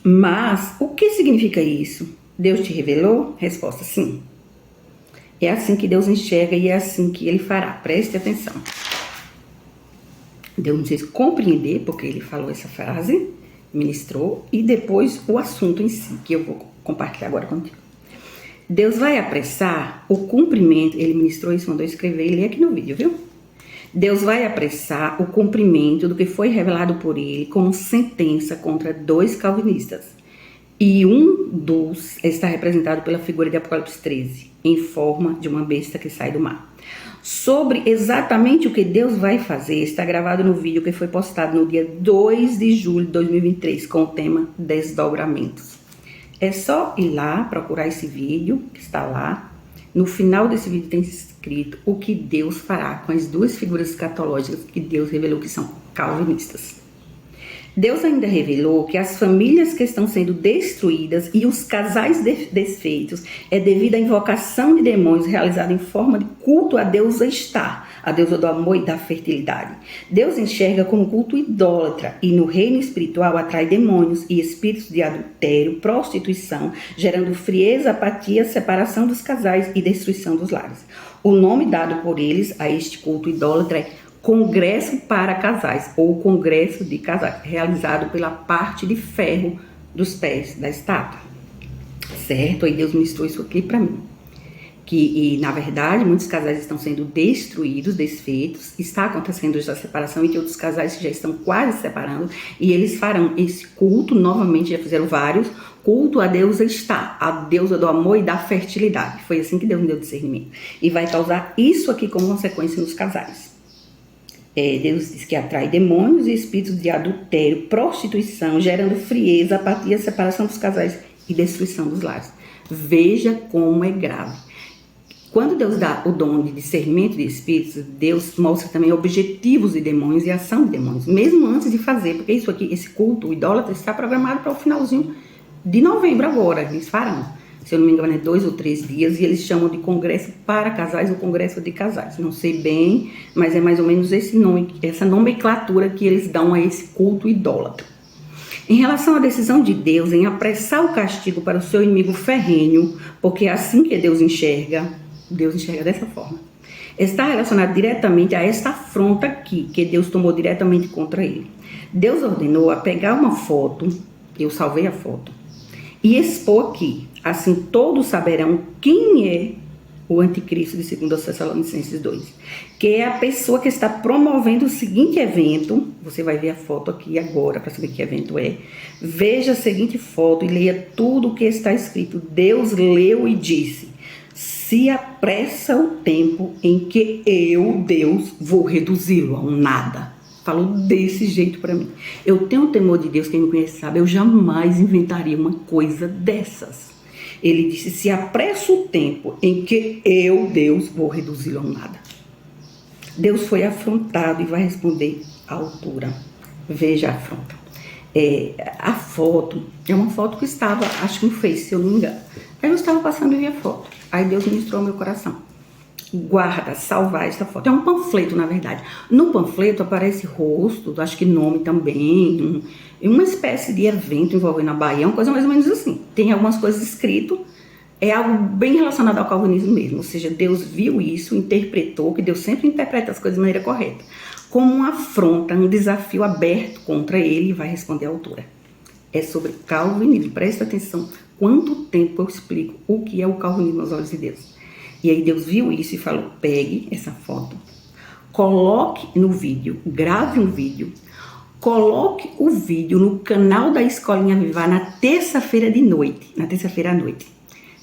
Mas, o que significa isso? Deus te revelou? Resposta: sim. É assim que Deus enxerga e é assim que Ele fará. Preste atenção. Deus nos fez compreender, porque Ele falou essa frase, ministrou, e depois o assunto em si, que eu vou compartilhar agora contigo. Deus vai apressar o cumprimento, Ele ministrou isso, mandou escrever e ler aqui no vídeo, viu? Deus vai apressar o cumprimento do que foi revelado por Ele como sentença contra 2 calvinistas. E um dos está representado pela figura de Apocalipse 13, em forma de uma besta que sai do mar. Sobre exatamente o que Deus vai fazer, está gravado no vídeo que foi postado no dia 2 de julho de 2023, com o tema Desdobramentos. É só ir lá, procurar esse vídeo, que está lá. No final desse vídeo tem escrito o que Deus fará com as 2 figuras escatológicas que Deus revelou que são calvinistas. Deus ainda revelou que as famílias que estão sendo destruídas e os casais desfeitos é devido à invocação de demônios realizada em forma de culto à deusa Estar, a deusa do amor e da fertilidade. Deus enxerga como culto idólatra e no reino espiritual atrai demônios e espíritos de adultério, prostituição, gerando frieza, apatia, separação dos casais e destruição dos lares. O nome dado por eles a este culto idólatra é Congresso para Casais, ou Congresso de Casais, realizado pela parte de ferro dos pés da estátua. Certo? Aí Deus ministrou isso aqui para mim. Que, na verdade, muitos casais estão sendo destruídos, desfeitos, está acontecendo essa separação e tem outros casais que já estão quase se separando e eles farão esse culto, novamente, já fizeram vários, culto à deusa Estar, a deusa do amor e da fertilidade. Foi assim que Deus me deu discernimento. E vai causar isso aqui como consequência nos casais. Deus diz que atrai demônios e espíritos de adultério, prostituição, gerando frieza, apatia, separação dos casais e destruição dos lares. Veja como é grave. Quando Deus dá o dom de discernimento de espíritos, Deus mostra também objetivos de demônios e ação de demônios, mesmo antes de fazer, porque isso aqui, esse culto, o idólatra, está programado para o finalzinho de novembro agora, eles farão. Se eu não me engano, é 2 ou 3 dias, e eles chamam de Congresso para Casais ou Congresso de Casais. Não sei bem, mas é mais ou menos esse nome, essa nomenclatura que eles dão a esse culto idólatra. Em relação à decisão de Deus em apressar o castigo para o seu inimigo ferrenho, porque é assim que Deus enxerga dessa forma. Está relacionado diretamente a esta afronta aqui, que Deus tomou diretamente contra ele. Deus ordenou a pegar uma foto, eu salvei a foto, e expor aqui. Assim todos saberão quem é o anticristo de 2 Tessalonicenses 2, que é a pessoa que está promovendo o seguinte evento. Você vai ver a foto aqui agora para saber que evento é. Veja a seguinte foto e leia tudo o que está escrito. Deus leu e disse: se apressa o tempo em que eu, Deus, vou reduzi-lo a um nada. Falou desse jeito para mim. Eu tenho o temor de Deus, quem me conhece sabe, eu jamais inventaria uma coisa dessas. Ele disse: se apressa o tempo em que eu, Deus, vou reduzi-lo a um nada. Deus foi afrontado e vai responder à altura. Veja a afronta. A foto é uma foto que estava, acho que no Face, se eu não me engano. Aí eu estava passando e vi a foto. Aí Deus ministrou ao meu coração: guarda, salvar essa foto. É um panfleto, na verdade. No panfleto aparece rosto, acho que nome também, uma espécie de evento envolvendo a Bahia, uma coisa mais ou menos assim. Tem algumas coisas escritas, é algo bem relacionado ao calvinismo mesmo. Ou seja, Deus viu isso, interpretou, que Deus sempre interpreta as coisas de maneira correta, como uma afronta, um desafio aberto contra ele, e vai responder à altura. É sobre calvinismo. Presta atenção quanto tempo eu explico o que é o calvinismo aos olhos de Deus. E aí Deus viu isso e falou: pegue essa foto, coloque no vídeo, grave um vídeo, coloque o vídeo no canal da Escolinha Vivar na terça-feira de noite, na terça-feira à noite.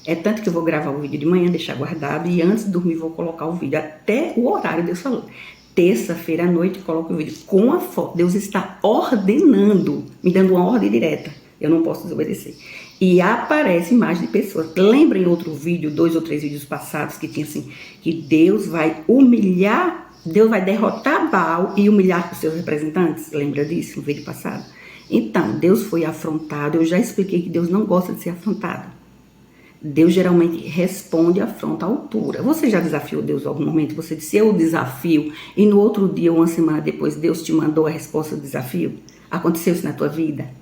É tanto que eu vou gravar o vídeo de manhã, deixar guardado, e antes de dormir vou colocar o vídeo até o horário. Deus falou: terça-feira à noite coloque o vídeo com a foto. Deus está ordenando, me dando uma ordem direta. Eu não posso desobedecer. E aparece imagem de pessoas. Lembra em outro vídeo, 2 ou 3 vídeos passados, que tinha assim, que Deus vai humilhar, Deus vai derrotar Baal e humilhar os seus representantes? Lembra disso no vídeo passado? Então, Deus foi afrontado. Eu já expliquei que Deus não gosta de ser afrontado. Deus geralmente responde a afronta à altura. Você já desafiou Deus em algum momento? Você disse: eu desafio, e no outro dia, uma semana depois, Deus te mandou a resposta do desafio? Aconteceu isso na tua vida?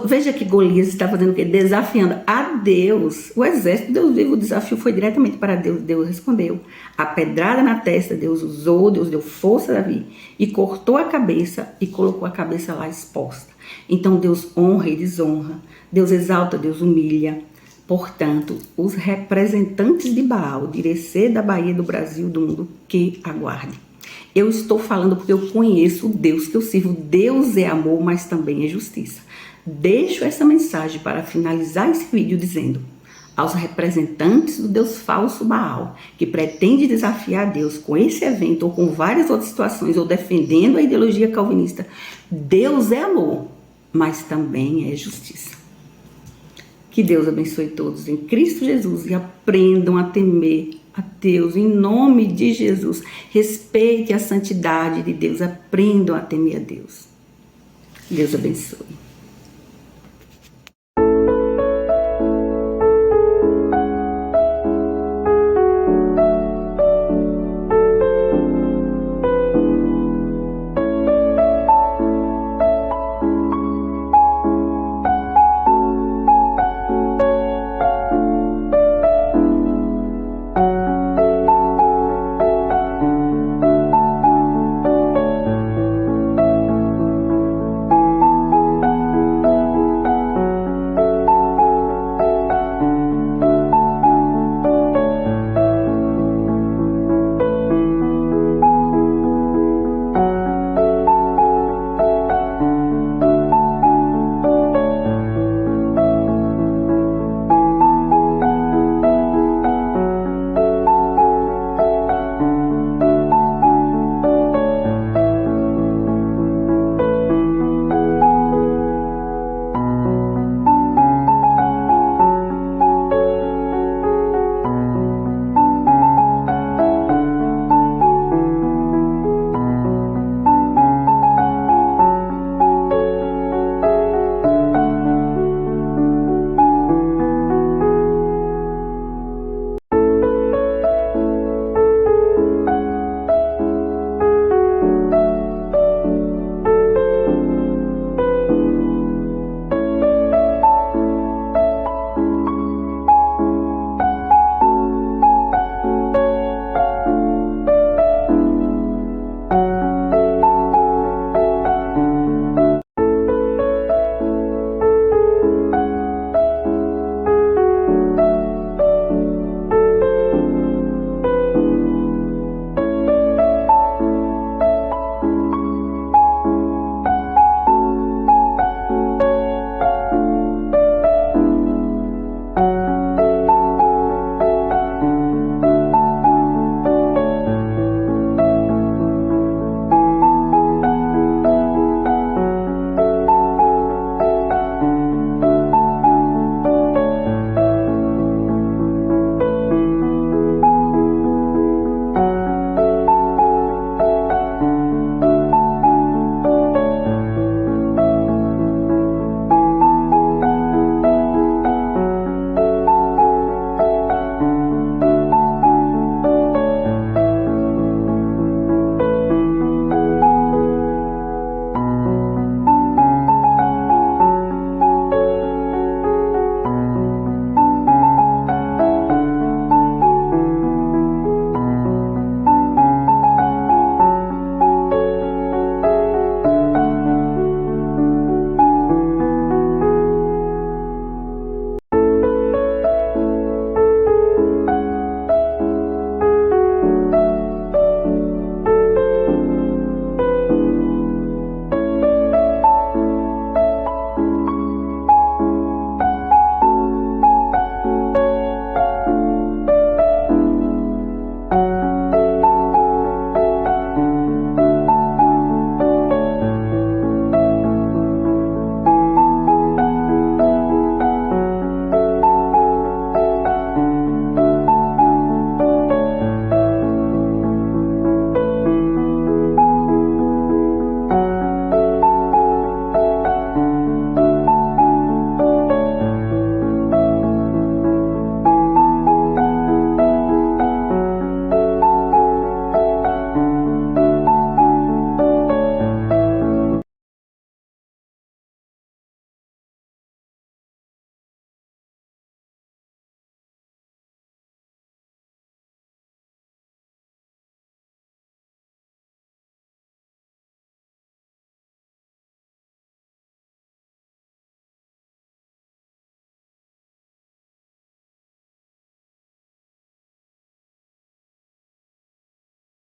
Veja que Golias está fazendo o quê? Desafiando a Deus. O exército, Deus viu, o desafio foi diretamente para Deus. Deus respondeu. A pedrada na testa, Deus usou, Deus deu força a Davi e cortou a cabeça e colocou a cabeça lá exposta. Então Deus honra e desonra. Deus exalta, Deus humilha. Portanto, os representantes de Baal, de Irecê, da Bahia, do Brasil, do mundo, que aguardem. Eu estou falando porque eu conheço o Deus que eu sirvo. Deus é amor, mas também é justiça. Deixo essa mensagem para finalizar esse vídeo dizendo: aos representantes do Deus falso Baal, que pretende desafiar Deus com esse evento ou com várias outras situações, ou defendendo a ideologia calvinista, Deus é amor, mas também é justiça. Que Deus abençoe todos em Cristo Jesus e aprendam a temer a Deus em nome de Jesus. Respeite a santidade de Deus, aprendam a temer a Deus. Deus abençoe.